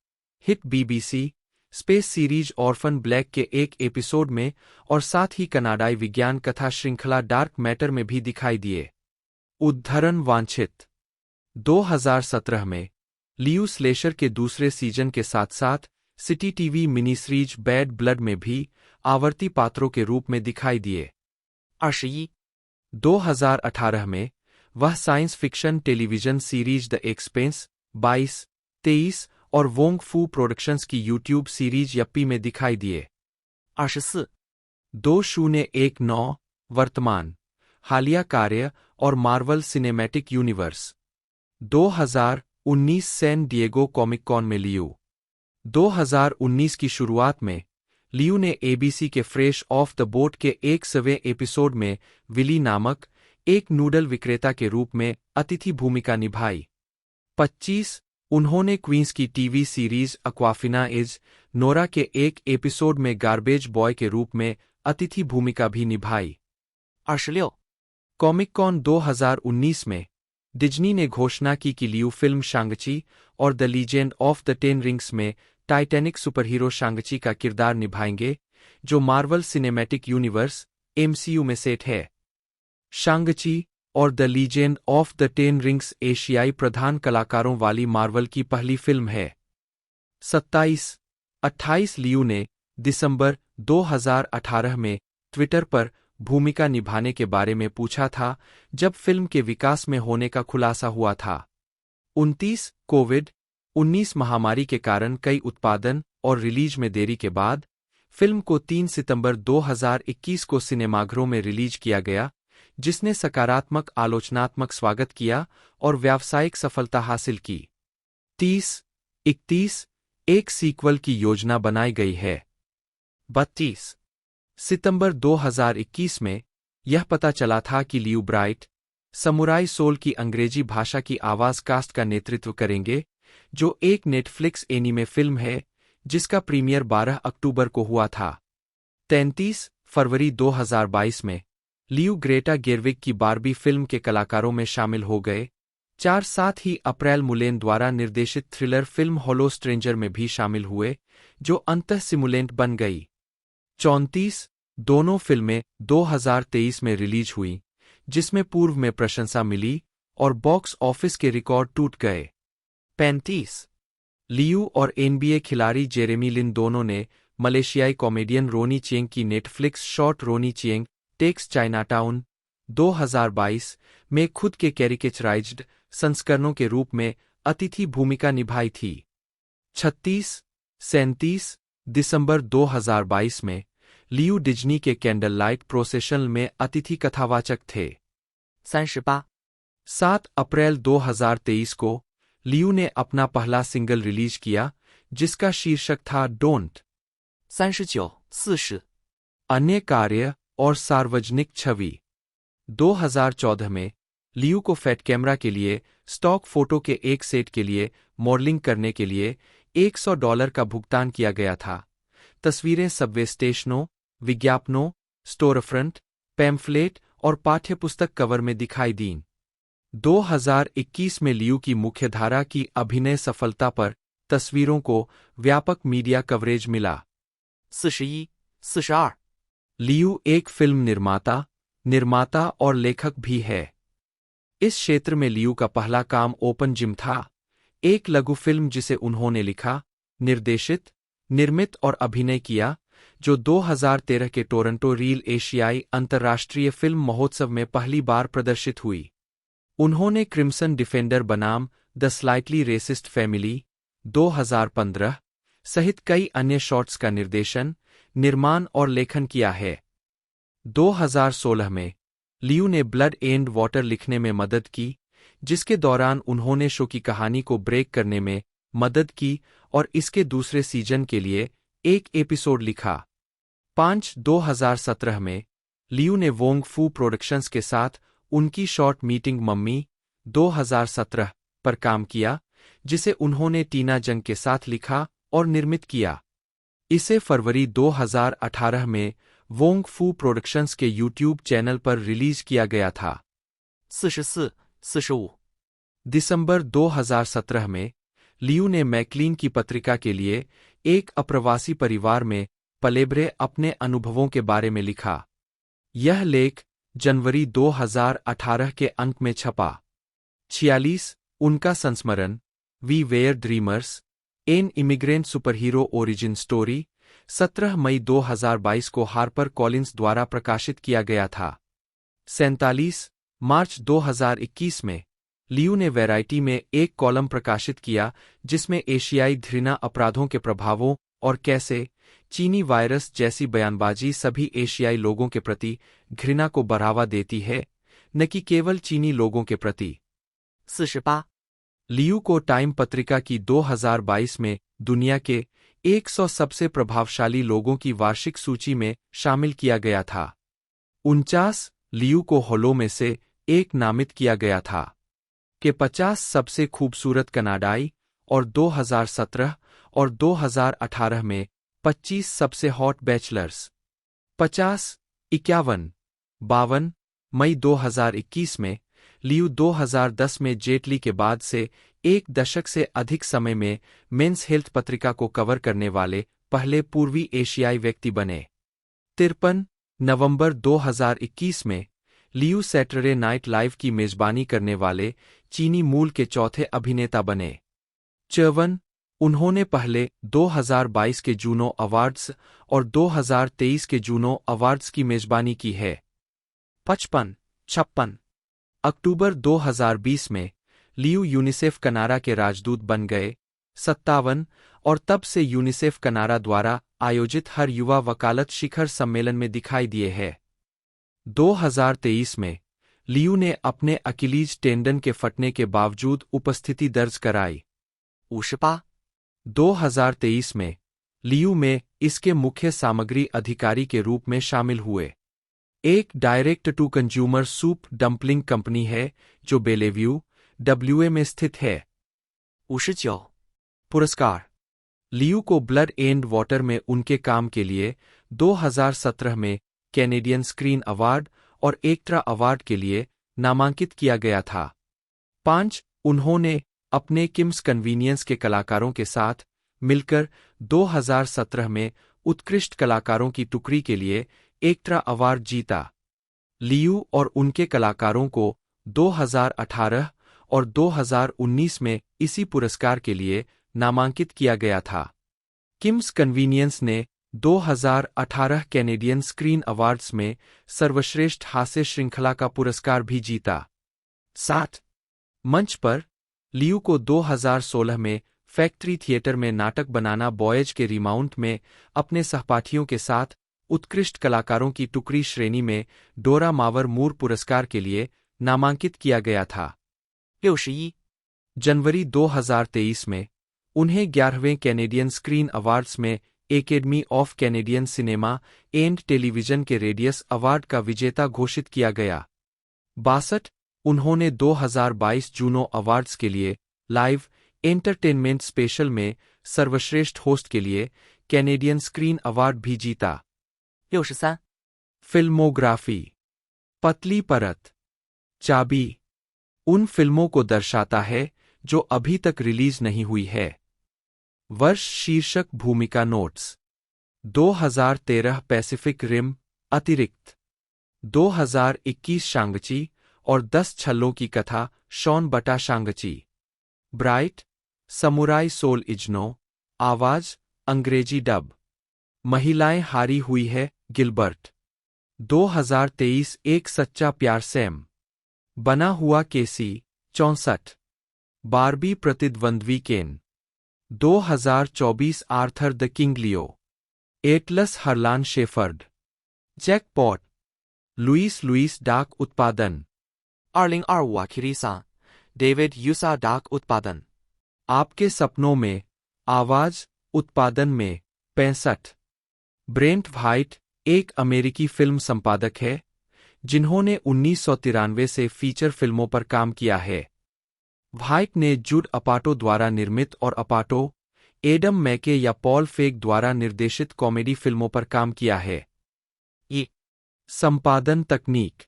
Hit BBC space series orphan black के एक एपिसोड में और साथ ही कनाडाई विज्ञान कथा श्रृंखला डार्क मैटर में भी दिखाई दिए। उद्धरण वांछित 2017 में लियू स्लेशर के दूसरे सीजन के साथ साथ city TV mini series bad blood में भी आवर्ती पात्रों के रूप में दिखाई दिए। 21 2018 में वह science fiction television series the expense 22, 23 और वोंग फू प्रोडक्शंस की यूट्यूब सीरीज यप्पी में दिखाई दिए। 24 2019 वर्तमान हालिया कार्य और Marvel Cinematic Universe 2019 San Diego Comic Con में लियू 2019 की शुरुआत में लियू ने एबीसी के फ्रेश ऑफ द बोट के 100वें एपिसोड में विली नामक एक नूडल विक्रेता के रूप में अतिथि भूमिका निभाई। 25 उन्होंने क्वींस की TV series Awkwafina is Nora के एक एपिसोड में गार्बेज बॉय के रूप में अतिथि भूमिका भी निभाई। 26 कॉमिक कॉन 2019 में डिज्नी ने घोषणा की कि लियू फिल्म शांगची और the Legend of the ten rings में टाइटैनिक सुपरहीरो शांगची का किरदार निभाएंगे, जो मार्वल सिनेमैटिक यूनिवर्स एमसीयू में सेट है। शांगची और the Legend of the ten rings एशियाई प्रधान कलाकारों वाली मार्वल की पहली फिल्म है। 27 लियू ने दिसंबर 2018 में ट्विटर पर भूमिका निभाने के बारे में पूछा था, जब फिल्म के विकास में होने का खुलासा हुआ था। 29 कोविड-19 महामारी के कारण कई उत्पादन और रिलीज में देरी के बाद फिल्म को 3 सितंबर 2021 को सिनेमाघरों में रिलीज किया गया, जिसने सकारात्मक आलोचनात्मक स्वागत किया और व्यावसायिक सफलता हासिल की। 30-31 एक सीक्वल की योजना बनाई गई है। 32 सितंबर 2021 में यह पता चला था कि लियू ब्राइट समुराई सोल की अंग्रेजी भाषा की आवाज कास्ट का नेतृत्व करेंगे, जो एक नेटफ्लिक्स एनीमे फिल्म है जिसका प्रीमियर 12 अक्टूबर को हुआ था। 33 फरवरी 2022 में लियू ग्रेटा गेरविग की बारबी फिल्म के कलाकारों में शामिल हो गए। 4 साथ ही अप्रैल मुलेन द्वारा निर्देशित थ्रिलर फिल्म होलो स्ट्रेंजर में भी शामिल हुए, जो अंतः सिमुलेंट बन गई। 34 दोनों फिल्में 2023 में रिलीज हुई, जिसमें पूर्व में प्रशंसा मिली और बॉक्स ऑफिस के रिकॉर्ड टूट गए। 35 लियू और एनबीए खिलाड़ी जेरेमी लिन दोनों ने मलेशियाई कॉमेडियन रोनी चेंग की नेटफ्लिक्स शॉर्ट रोनी चेंग टेक्स चाइनाटाउन 2022 में खुद के कैरिकेचराइज्ड संस्करणों के रूप में अतिथि भूमिका निभाई थी। 36-37 दिसंबर 2022 में लियू डिज्नी के कैंडल लाइट प्रोसेशन में अतिथि कथावाचक थे। 38 7 अप्रैल 2023 को लियू ने अपना पहला सिंगल रिलीज किया, जिसका शीर्षक था डोंट। 39-40 अन्य कार्य और सार्वजनिक छवि 2014 में लियू को फैट कैमरा के लिए स्टॉक फोटो के एक सेट के लिए मॉडलिंग करने के लिए $100 का भुगतान किया गया था। तस्वीरें सबवे स्टेशनों, विज्ञापनों, स्टोरफ्रंट, पैम्फलेट और पाठ्यपुस्तक कवर में दिखाई दीं। 2021 में लियू की मुख्यधारा की अभिनय सफलता पर तस्वीरों को व्यापक मीडिया कवरेज मिला। 41-42 लियू एक फिल्म निर्माता और लेखक भी है। इस क्षेत्र में लियू का पहला काम ओपन जिम था, एक लघु फिल्म जिसे उन्होंने लिखा, निर्देशित, निर्मित और अभिनय किया, जो 2013 के टोरंटो रील एशियाई अंतर्राष्ट्रीय फिल्म महोत्सव में पहली बार प्रदर्शित हुई। उन्होंने क्रिम्सन डिफेंडर बनाम द स्लाइटली रेसिस्ट फैमिली 2015 सहित कई अन्य शॉर्ट्स का निर्देशन, निर्माण और लेखन किया है। 2016 में लियू ने ब्लड एंड वाटर लिखने में मदद की, जिसके दौरान उन्होंने शो की कहानी को ब्रेक करने में मदद की और इसके दूसरे सीजन के लिए एक एपिसोड लिखा। 2017 में लियू ने वोंग फू प्रोडक्शंस के साथ उनकी शॉर्ट मीटिंग मम्मी 2017 पर काम किया, जिसे उन्होंने टीना जंग के साथ लिखा और निर्मित किया। इसे फरवरी 2018 में वोंग फू प्रोडक्शंस के यूट्यूब चैनल पर रिलीज किया गया था। 44-45 दिसंबर 2017 में लियू ने मैकलीन की पत्रिका के लिए एक अप्रवासी परिवार में पलेब्रे अपने अनुभवों के बारे में लिखा। यह लेख जनवरी 2018 के अंक में छपा। 46 उनका संस्मरण We Were Dreamers, an immigrant superhero origin story 17 मई 2022 को हार्पर कॉलिंस द्वारा प्रकाशित किया गया था। 47 मार्च 2021 में लियू ने वैरायटी में एक कॉलम प्रकाशित किया जिसमें एशियाई घृणा अपराधों के प्रभावों और कैसे चीनी वायरस जैसी बयानबाजी सभी एशियाई लोगों के प्रति घृणा को बढ़ावा देती है, न कि केवल चीनी लोगों के प्रति। 48. लियू को टाइम पत्रिका की 2022 में दुनिया के 100 सबसे प्रभावशाली लोगों की वार्षिक सूची में शामिल किया गया था। 49 लियू को हॉलो में से एक नामित किया गया था कि 50 सबसे खूबसूरत कनाडाई और 2017 और 2018 में 25 सबसे हॉट बैचलर्स। 50, 51, 52 मई 2021 में लियू 2010 में जेटली के बाद से एक दशक से अधिक समय में मेंस हेल्थ पत्रिका को कवर करने वाले पहले पूर्वी एशियाई व्यक्ति बने। 53 नवंबर 2021 में लियू सैटरडे नाइट लाइव की मेजबानी करने वाले चीनी मूल के चौथे अभिनेता बने। 54 उन्होंने पहले 2022 के जूनो अवार्ड्स और 2023 के जूनो अवार्ड्स की मेजबानी की है। 55, 56 अक्टूबर 2020 में लियू यूनिसेफ कनाडा के राजदूत बन गए। 57 और तब से यूनिसेफ कनाडा द्वारा आयोजित हर युवा वकालत शिखर सम्मेलन में दिखाई दिए हैं। 2023 में लियू ने अपने अकिलीज टेंडन के फटने के बावजूद उपस्थिति दर्ज कराई। 58. 2023 में लियू में इसके मुख्य सामग्री अधिकारी के रूप में शामिल हुए। एक direct to consumer soup dumpling company है जो बेलेव्यू, डब्ल्यूए में स्थित है। 59. पुरस्कार लियू को ब्लड एंड वाटर में उनके काम के लिए 2017 में कैनेडियन स्क्रीन अवार्ड और एक्ट्रा अवार्ड के लिए नामांकित किया गया था। 5 उन्होंने अपने किम्स कन्वीनियंस के कलाकारों के साथ मिलकर 2017 में उत्कृष्ट कलाकारों की टुकड़ी के लिए एक्ट्रा अवार्ड जीता। लियू और उनके कलाकारों को 2018 और 2019 में इसी पुरस्कार के लिए नामांकित किया गया था। किम्स कन्वीनियंस ने 2018 कैनेडियन स्क्रीन अवार्ड्स में सर्वश्रेष्ठ हास्य श्रृंखला का पुरस्कार भी जीता। 7 मंच पर लियू को 2016 में फैक्ट्री थिएटर में नाटक बनाना बॉयज के रिमाउंट में अपने सहपाठियों के साथ उत्कृष्ट कलाकारों की टुकड़ी श्रेणी में डोरा मावर मूर पुरस्कार के लिए नामांकित किया गया था। 61. जनवरी 2023 में उन्हें 11वें कैनेडियन स्क्रीन अवार्ड्स में academy of Canadian cinema and television के रेडियस अवार्ड का विजेता घोषित किया गया। 62 उन्होंने 2022 जूनो अवार्ड्स के लिए लाइव एंटरटेनमेंट स्पेशल में सर्वश्रेष्ठ होस्ट के लिए कैनेडियन स्क्रीन अवार्ड भी जीता। 63. फिल्मोग्राफी पतली परत चाबी उन फिल्मों को दर्शाता है जो अभी तक रिलीज नहीं हुई है। वर्ष शीर्षक भूमिका नोट्स 2013 पैसिफिक रिम अतिरिक्त 2021 शांगची और 10 छल्लों की कथा शॉन बटा शांगची। ब्राइट समुराई सोल इजनो आवाज अंग्रेजी डब। महिलाएं हारी हुई है गिलबर्ट 2023 एक सच्चा प्यार सैम बना हुआ केसी 64 बारबी प्रतिद्वंद्वी Ken 2024 Arthur the King Leo Atlas Harlan Shepherd Jackpot Louis डाक उत्पादन 2025 Akirisa, David Yusa Dark उत्पादन। आपके सपनों में आवाज उत्पादन में 65 ब्रेंट व्हाइट एक अमेरिकी फिल्म संपादक है जिन्होंने 1993 से फीचर फिल्मों पर काम किया है। व्हाइट ने जुड अपाटो द्वारा निर्मित और अपाटो, एडम मैके या पॉल फेग द्वारा निर्देशित कॉमेडी फिल्मों पर काम किया है। ये संपादन तकनीक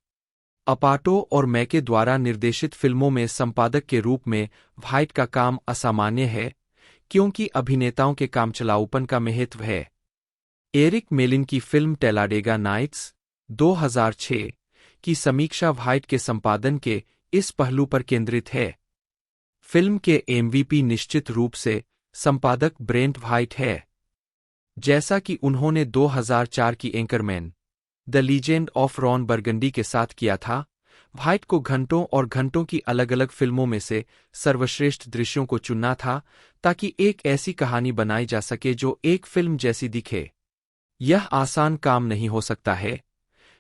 अपाटो और मैके द्वारा निर्देशित फिल्मों में संपादक के रूप में व्हाइट का काम असामान्य है क्योंकि अभिनेताओं के कामचलाऊपन का महत्व है। एरिक मेलिन की फिल्म टेलाडेगा नाइट्स 2006 की समीक्षा व्हाइट के संपादन के इस पहलू पर केंद्रित है। फिल्म के एमवीपी निश्चित रूप से संपादक ब्रेंट व्हाइट है। जैसा कि उन्होंने 2004 की Anchorman the Legend of Ron Burgundy के साथ किया था, व्हाइट को घंटों और घंटों की अलग अलग फिल्मों में से सर्वश्रेष्ठ दृश्यों को चुनना था ताकि एक ऐसी कहानी बनाई जा सके जो एक फिल्म जैसी दिखे। यह आसान काम नहीं हो सकता है,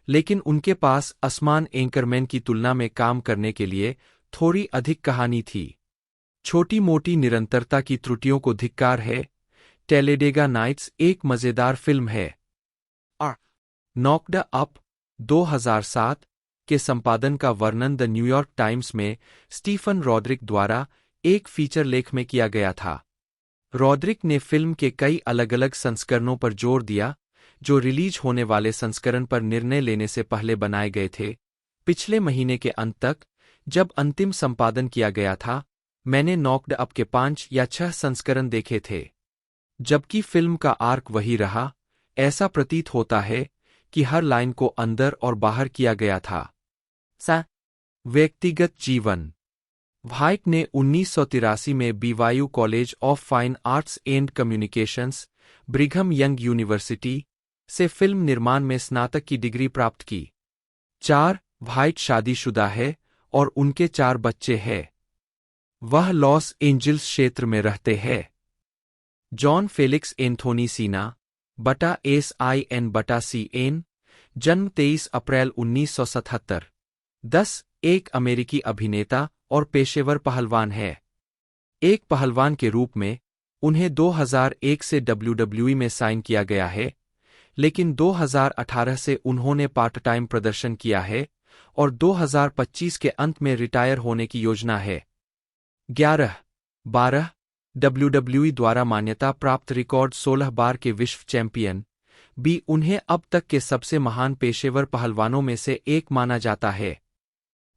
लेकिन उनके पास असमान एंकरमैन की तुलना में काम करने के लिए थोड़ी अधिक कहानी थी। छोटी मोटी निरंतरता की त्रुटियों को धिक्कार है। टैलेडेगा नाइट्स एक मजेदार फिल्म है। नॉक्ड अप 2007 के संपादन का वर्णन द न्यूयॉर्क टाइम्स में स्टीफन रॉड्रिक द्वारा एक फीचर लेख में किया गया था। रॉड्रिक ने फिल्म के कई अलग अलग संस्करणों पर जोर दिया जो रिलीज होने वाले संस्करण पर निर्णय लेने से पहले बनाए गए थे। पिछले महीने के अंत तक, जब अंतिम संपादन किया गया था, मैंने नॉक्ड अप के 5 या 6 संस्करण देखे थे। जबकि फिल्म का आर्क वही रहा, ऐसा प्रतीत होता है कि हर लाइन को अंदर और बाहर किया गया था। 3. व्यक्तिगत जीवन। व्हाइट ने 1983 में BYU college of fine arts and communications, Brigham young university से फिल्म निर्माण में स्नातक की डिग्री प्राप्त की। 4. व्हाइट शादीशुदा है और उनके 4 बच्चे हैं। वह लॉस एंजिल्स क्षेत्र में रहते हैं। जॉन फेलिक्स एंथोनी सीना बटा SIN/CN, जन्म 23 अप्रैल 1977। 10. एक अमेरिकी अभिनेता और पेशेवर पहलवान है। एक पहलवान के रूप में उन्हें 2001 से WWE में साइन किया गया है, लेकिन 2018 से उन्होंने पार्ट टाइम प्रदर्शन किया है और 2025 के अंत में रिटायर होने की योजना है। 11. 12. WWE द्वारा मान्यता प्राप्त रिकॉर्ड 16 बार के विश्व चैंपियन भी उन्हें अब तक के सबसे महान पेशेवर पहलवानों में से एक माना जाता है।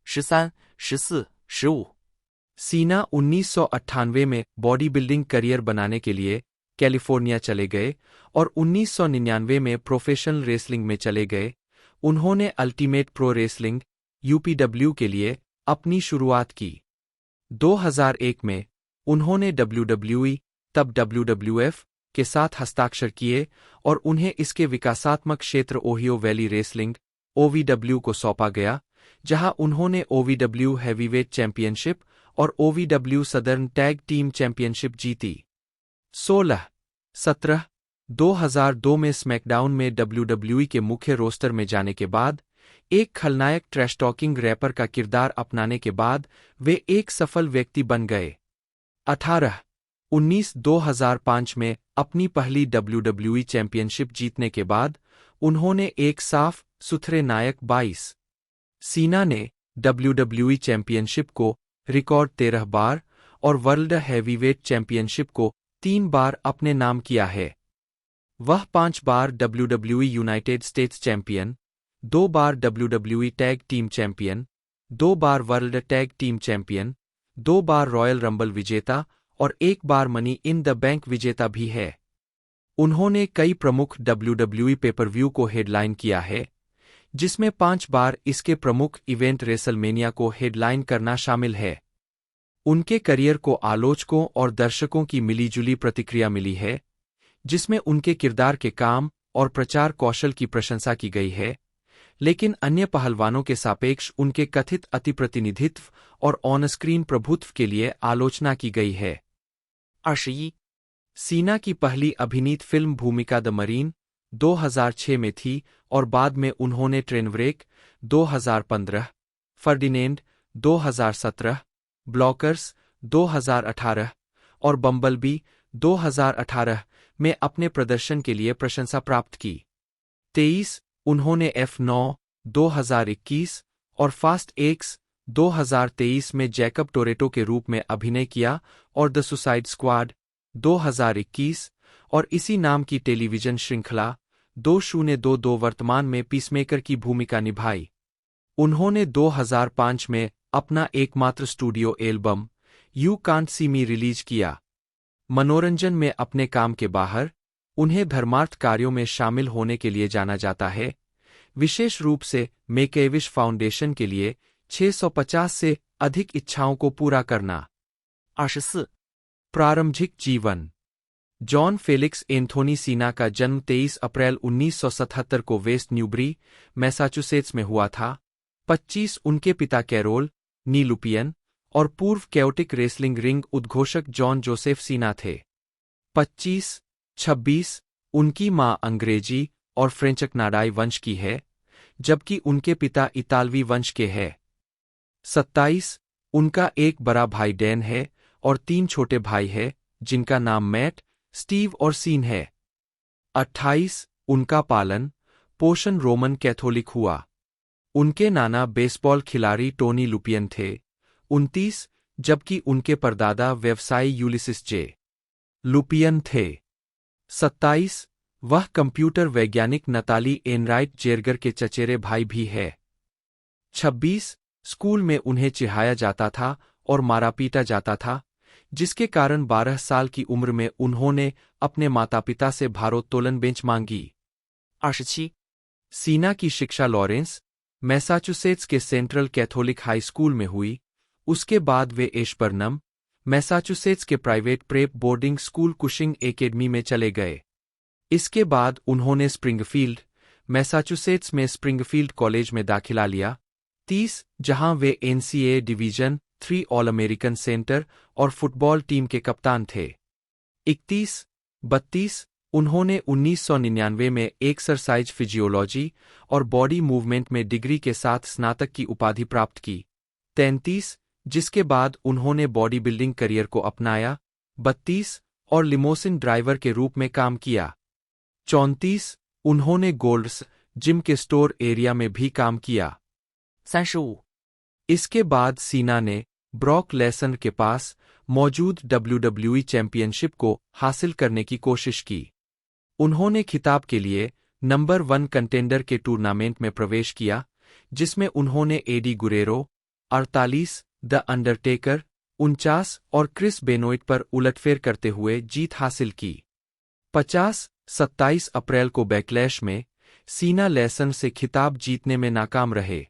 13, 14, 15. सीना 1998 में बॉडी बिल्डिंग करियर बनाने के लिए कैलिफोर्निया चले गए और 1999 में प्रोफेशनल रेसलिंग में चले गए। उन्होंने अल्टीमेट प्रो रेसलिंग UPW के लिए अपनी शुरुआत की। 2001 में उन्होंने WWE, तब WWF के साथ हस्ताक्षर किए और उन्हें इसके विकासात्मक क्षेत्र ओहियो वैली रेसलिंग OVW को सौंपा गया, जहां उन्होंने OVW हैवीवेट चैंपियनशिप और OVW southern tag team championship जीती। 16. 17. 2002 में स्मैकडाउन में WWE के मुख्य रोस्टर में जाने के बाद, एक खलनायक ट्रैश टॉकिंग रैपर का किरदार अपनाने के बाद वे एक सफल व्यक्ति बन गए। 18. 19. 2005 में अपनी पहली WWE चैंपियनशिप जीतने के बाद उन्होंने एक साफ सुथरे नायक 22. सीना ने WWE चैंपियनशिप को रिकॉर्ड 13 बार और वर्ल्ड हैवीवेट चैंपियनशिप को 3 बार अपने नाम किया है। वह 5 बार WWE यूनाइटेड स्टेट्स चैंपियन, 2 बार WWE टैग टीम चैंपियन, 2 बार वर्ल्ड टैग टीम चैंपियन, 2 बार रॉयल रंबल विजेता और 1 बार मनी इन द बैंक विजेता भी है। उन्होंने कई प्रमुख WWE पेपरव्यू को हेडलाइन किया है, जिसमें 5 बार इसके प्रमुख इवेंट रेसलमेनिया को हेडलाइन करना शामिल है। उनके करियर को आलोचकों और दर्शकों की मिलीजुली प्रतिक्रिया मिली है, जिसमें उनके किरदार के काम और प्रचार कौशल की प्रशंसा की गई है, लेकिन अन्य पहलवानों के सापेक्ष उनके कथित अतिप्रतिनिधित्व और ऑनस्क्रीन प्रभुत्व के लिए आलोचना की गई है। 21. सीना की पहली अभिनीत फिल्म भूमिका द मरीन 2006 में थी और बाद में उन्होंने ट्रेनव्रेक 2015, फर्डिनेंड 2017, ब्लॉकर्स 2018 और बम्बलबी 2018 में अपने प्रदर्शन के लिए प्रशंसा प्राप्त की। 23. उन्होंने F9 2021 और फास्ट एक्स 2023 में जैकब टोरेटो के रूप में अभिनय किया और द सुसाइड स्क्वाड 2021 और इसी नाम की टेलीविजन श्रृंखला 2022 वर्तमान में पीसमेकर की भूमिका निभाई। उन्होंने 2005 में अपना एकमात्र studio album you can't see me release किया। मनोरंजन में अपने काम के बाहर उन्हें धर्मार्थ कार्यों में शामिल होने के लिए जाना जाता है, विशेष रूप से मेक ए विश फाउंडेशन के लिए 650 से अधिक इच्छाओं को पूरा करना। 24 प्रारंभिक जीवन। जॉन फेलिक्स एंथोनी सीना का जन्म 23 अप्रैल 1977 को वेस्ट न्यूबरी, मैसाचुसेट्स में हुआ था। 25 उनके पिता कैरोल नी लुपियन और पूर्व कैओटिक रेसलिंग रिंग उद्घोषक जॉन जोसेफ सीना थे। 26 उनकी मां अंग्रेजी और फ्रेंच कनाडाई वंश की है, जबकि उनके पिता इतालवी वंश के हैं। 27 उनका एक बड़ा भाई डैन है और 3 छोटे भाई हैं, जिनका नाम मैट, स्टीव और सीन है। 28 उनका पालन पोषण रोमन कैथोलिक हुआ। उनके नाना बेसबॉल खिलाड़ी टोनी लुपियन थे। 29 जबकि उनके परदादा व्यवसायी यूलिसिस जे लुपियन थे। 27 वह कंप्यूटर वैज्ञानिक नताली एनराइट जेरगर के चचेरे भाई भी है। 26 स्कूल में उन्हें चिढ़ाया जाता था और मारा पीटा जाता था, जिसके कारण 12 साल की उम्र में उन्होंने अपने माता पिता से भारोत्तोलन बेंच मांगी। 27 सीना की शिक्षा लॉरेंस, मैसाचुसेट्स के सेंट्रल कैथोलिक हाई स्कूल में हुई। उसके बाद वे एशबर्नम, मैसाचुसेट्स के private prep boarding school Cushing Academy में चले गए। इसके बाद उन्होंने स्प्रिंगफील्ड, मैसाचुसेट्स में स्प्रिंगफील्ड कॉलेज में दाखिला लिया। 30 जहां वे NCAA division 3 all American centre और फुटबॉल टीम के कप्तान थे। 31 उन्होंने 1999 में एक्सरसाइज फिजियोलॉजी और बॉडी मूवमेंट में डिग्री के साथ स्नातक की उपाधि प्राप्त की। 33 जिसके बाद उन्होंने बॉडी बिल्डिंग करियर को अपनाया। 32 और लिमोसिन ड्राइवर के रूप में काम किया। 34 उन्होंने गोल्ड्स जिम के स्टोर एरिया में भी काम किया। 35 इसके बाद सीना ने ब्रॉक लेसनर के पास मौजूद WWE चैंपियनशिप को हासिल करने की कोशिश की। उन्होंने खिताब के लिए नंबर 1 कंटेंडर के टूर्नामेंट में प्रवेश किया, जिसमें उन्होंने एडी गुरेरो 48, द अंडरटेकर 49 और क्रिस बेनोइट पर उलटफेर करते हुए जीत हासिल की। 27 अप्रैल को बैकलैश में सीना लेसन से खिताब जीतने में नाकाम रहे।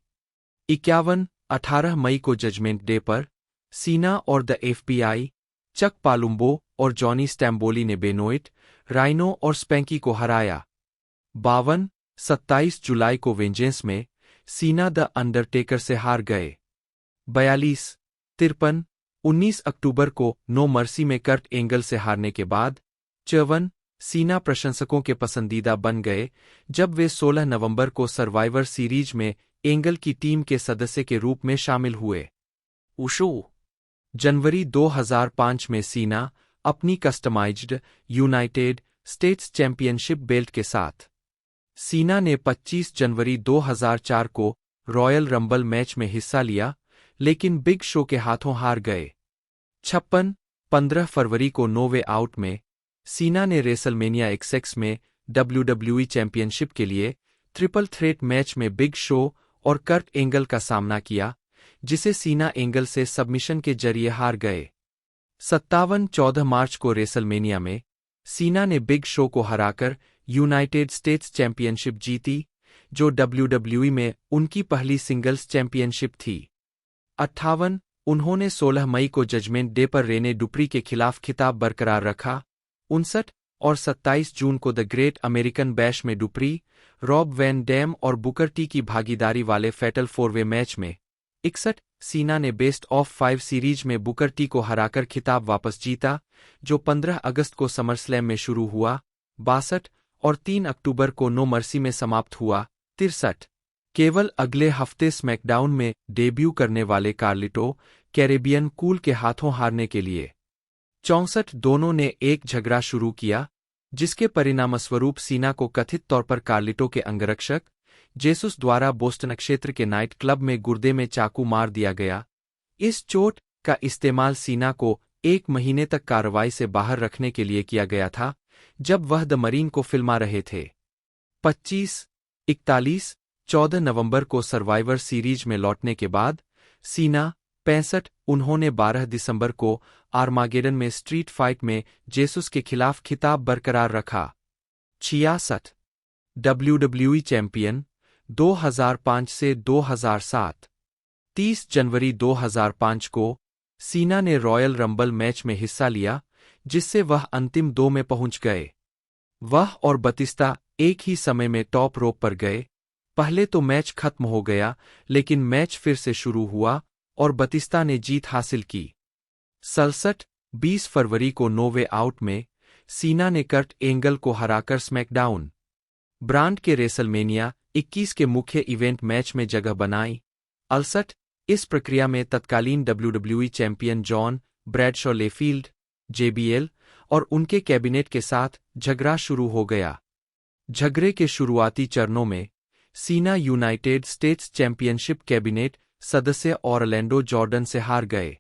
18 मई को जजमेंट डे पर सीना और द FBI, चक पालुम्बो और जॉनी स्टैम्बोली ने बेनोइट, राइनो और स्पैंकी को हराया। 27 जुलाई को वेंजेंस में सीना द अंडरटेकर से हार गए। 19 अक्टूबर को नो मर्सी में कर्ट एंगल से हारने के बाद 54 सीना प्रशंसकों के पसंदीदा बन गए, जब वे 16 नवंबर को सर्वाइवर सीरीज में एंगल की टीम के सदस्य के रूप में शामिल हुए। 55 जनवरी 2005 में सीना अपनी customised United States Championship belt के साथ। सीना ने 25 जनवरी 2004 को रॉयल रंबल मैच में हिस्सा लिया, लेकिन बिग शो के हाथों हार गए। 15 फरवरी को नो वे आउट में सीना ने रेसलमेनिया XX में WWE चैंपियनशिप के लिए ट्रिपल थ्रेट मैच में बिग शो और कर्ट एंगल का सामना किया, जिसे सीना एंगल से सबमिशन के जरिए हार गए। 14 मार्च को रेसलमेनिया में सीना ने बिग शो को हराकर यूनाइटेड स्टेट्स चैंपियनशिप जीती, जो WWE में उनकी पहली सिंगल्स चैंपियनशिप थी। 58 उन्होंने 16 मई को जजमेंट डे पर रेने डुप्री के खिलाफ खिताब बरकरार रखा। 59 और 27 जून को द ग्रेट अमेरिकन बैश में डुप्री, रॉब वैन डैम और बुकर टी की भागीदारी वाले फैटल 4-वे मैच में 61 सीना ने बेस्ट ऑफ 5 सीरीज में बुकर टी को हराकर खिताब वापस जीता, जो 15 अगस्त को समरस्लैम में शुरू हुआ। 62 और 3 अक्टूबर को नो मर्सी में समाप्त हुआ। 63 केवल अगले हफ्ते स्मैकडाउन में डेब्यू करने वाले कार्लिटो कैरेबियन कूल के हाथों हारने के लिए। 64 दोनों ने एक झगड़ा शुरू किया, जिसके परिणामस्वरूप सीना को कथित तौर पर कार्लिटो के अंगरक्षक जेसुस द्वारा बोस्टन क्षेत्र के नाइट क्लब में गुर्दे में चाकू मार दिया गया। इस चोट का इस्तेमाल सीना को 1 महीने तक कार्रवाई से बाहर रखने के लिए किया गया था, जब वह द मरीन को फिल्मा रहे थे। 41 14 नवंबर को सर्वाइवर सीरीज में लौटने के बाद सीना 65 उन्होंने 12 दिसंबर को आर्मागेडन में स्ट्रीट फाइट में जेसुस के खिलाफ खिताब बरकरार रखा। 66 WWE चैंपियन 2005 से 2007। 30 जनवरी 2005 को सीना ने रॉयल रंबल मैच में हिस्सा लिया, जिससे वह अंतिम 2 में पहुंच गए। वह और बतिस्ता एक ही समय में टॉप रोप पर गए। पहले तो मैच खत्म हो गया, लेकिन मैच फिर से शुरू हुआ और बतिस्ता ने जीत हासिल की। 20 फरवरी को 9वें आउट में सीना ने कर्ट एंगल को हराकर स्मैकडाउन ब्रांड के रेसलमेनिया 21 के मुख्य इवेंट मैच में जगह बनाई। 68 इस प्रक्रिया में तत्कालीन WWE champion John Bradshaw Layfield JBL और उनके कैबिनेट के साथ झगड़ा शुरू हो गया। झगड़े के शुरुआती चरणों में सीना यूनाइटेड स्टेट्स चैंपियनशिप कैबिनेट सदस्य ऑरलैंडो जॉर्डन से हार गए।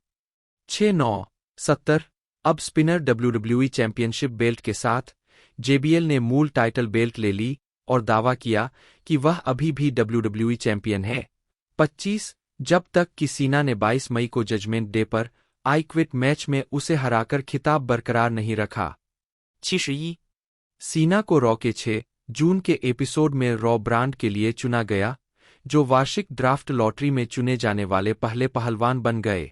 6-9-70 अब स्पिनर WWE चैंपियनशिप बेल्ट के साथ JBL ने मूल टाइटल बेल्ट ले ली और दावा किया कि वह अभी भी WWE चैंपियन है। 25 जब तक कि सीना ने 22 मई को जजमेंट डे पर आई क्विट मैच में उसे हराकर खिताब बरकरार नहीं रखा। 71 सीना को रॉ के 6 जून के एपिसोड में रॉ ब्रांड के लिए चुना गया, जो वार्षिक ड्राफ्ट लॉटरी में चुने जाने वाले पहले पहलवान बन गए।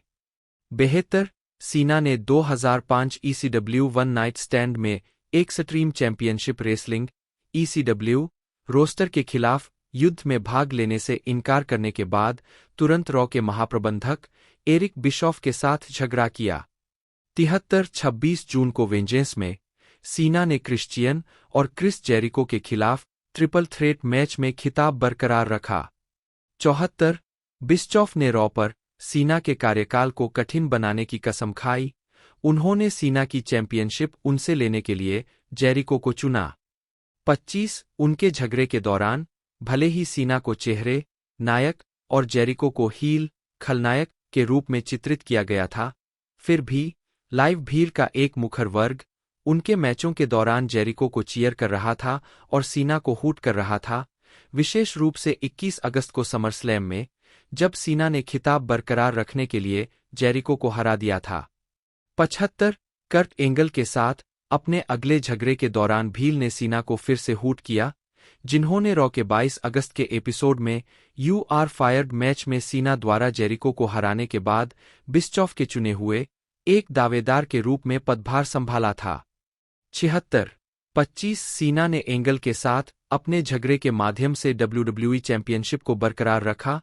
72 सीना ने 2005 ECW वन नाइट स्टैंड में Extreme Championship Wrestling ECW roster के खिलाफ युद्ध में भाग लेने से इनकार करने के बाद तुरंत रॉ के महाप्रबंधक एरिक बिशॉफ के साथ झगड़ा किया। 26 जून को वेंजेंस में सीना ने क्रिश्चियन और क्रिस जेरिको के खिलाफ ट्रिपल थ्रेट मैच में खिताब बरकरार रखा। 74 बिशॉफ ने रॉ पर सीना के कार्यकाल को कठिन बनाने की कसम खाई। उन्होंने सीना की चैंपियनशिप उनसे लेने के लिए जेरिको को चुना। 25 उनके झगड़े के दौरान भले ही सीना को चेहरे नायक और जेरिको को हील खलनायक के रूप में चित्रित किया गया था, फिर भी लाइव भीड़ का एक मुखर वर्ग उनके मैचों के दौरान जेरिको को चीयर कर रहा था और सीना को हूट कर रहा था, विशेष रूप से 21 अगस्त को समरस्लैम में, जब सीना ने खिताब बरकरार रखने के लिए जेरिको को हरा दिया था। 75 कर्ट एंगल के साथ अपने अगले झगड़े के दौरान भील ने सीना को फिर से हूट किया, जिन्होंने रॉ के 22 अगस्त के एपिसोड में यू आर फायर्ड मैच में सीना द्वारा जेरिको को हराने के बाद बिशॉफ के चुने हुए एक दावेदार के रूप में पदभार संभाला था। 76 25 सीना ने एंगल के साथ अपने झगड़े के माध्यम से WWE चैंपियनशिप को बरकरार रखा।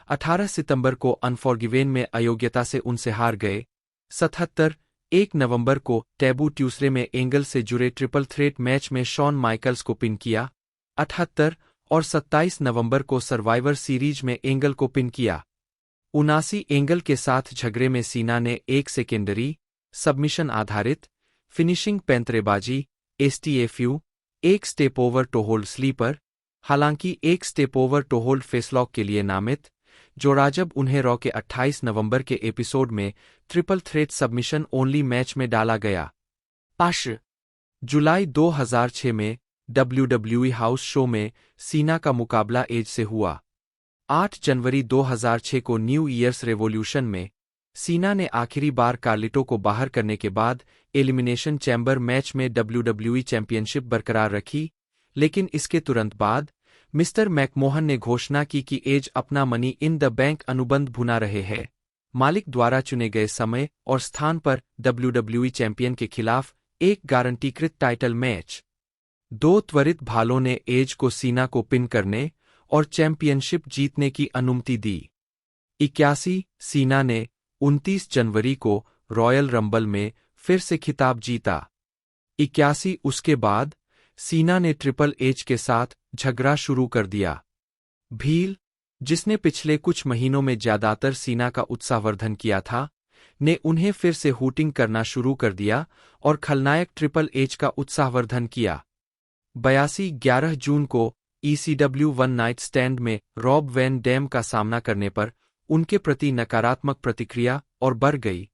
18 सितंबर को अनफॉरगिवेन में अयोग्यता से उनसे हार गए। 77 1 नवंबर को टैबू ट्यूसडे में एंगल से जुड़े ट्रिपल थ्रेट मैच में शॉन माइकल्स को पिन किया। 78 और 27 नवंबर को सर्वाइवर सीरीज में एंगल को पिन किया। 79 एंगल के साथ झगड़े में सीना ने एक सेकेंडरी सबमिशन आधारित फिनिशिंग पैंतरेबाजी STFU एक step over toe hold sleeper, हालांकि एक step over toe hold facelock के लिए नामित, जोड़ा जब उन्हें रॉ के 28 नवंबर के एपिसोड में triple threat submission only match में डाला गया। 80 जुलाई 2006 में WWE हाउस शो में सीना का मुकाबला एज से हुआ। 8 जनवरी 2006 को न्यू ईयर्स रेवोल्यूशन में सीना ने आखिरी बार कार्लिटो को बाहर करने के बाद एलिमिनेशन चैम्बर मैच में WWE चैंपियनशिप बरकरार रखी, लेकिन इसके तुरंत बाद मिस्टर मैकमोहन ने घोषणा की कि एज अपना मनी इन द बैंक अनुबंध भुना रहे हैं। मालिक द्वारा चुने गए समय और स्थान पर WWE चैंपियन के खिलाफ एक गारंटीकृत टाइटल मैच। 2 त्वरित भालों ने एज को सीना को पिन करने और चैंपियनशिप जीतने की अनुमति दी। 81 सीना ने 29 जनवरी को रॉयल रंबल में फिर से खिताब जीता। 81 उसके बाद सीना ने ट्रिपल एच के साथ झगड़ा शुरू कर दिया। भील, जिसने पिछले कुछ महीनों में ज्यादातर सीना का उत्साहवर्धन किया था, ने उन्हें फिर से हूटिंग करना शुरू कर दिया और खलनायक ट्रिपल एच का उत्साहवर्धन किया। 82 11 जून को ECW वन नाइट स्टैंड में रॉब वैन डैम का सामना करने पर उनके प्रति नकारात्मक प्रतिक्रिया और बढ़ गई,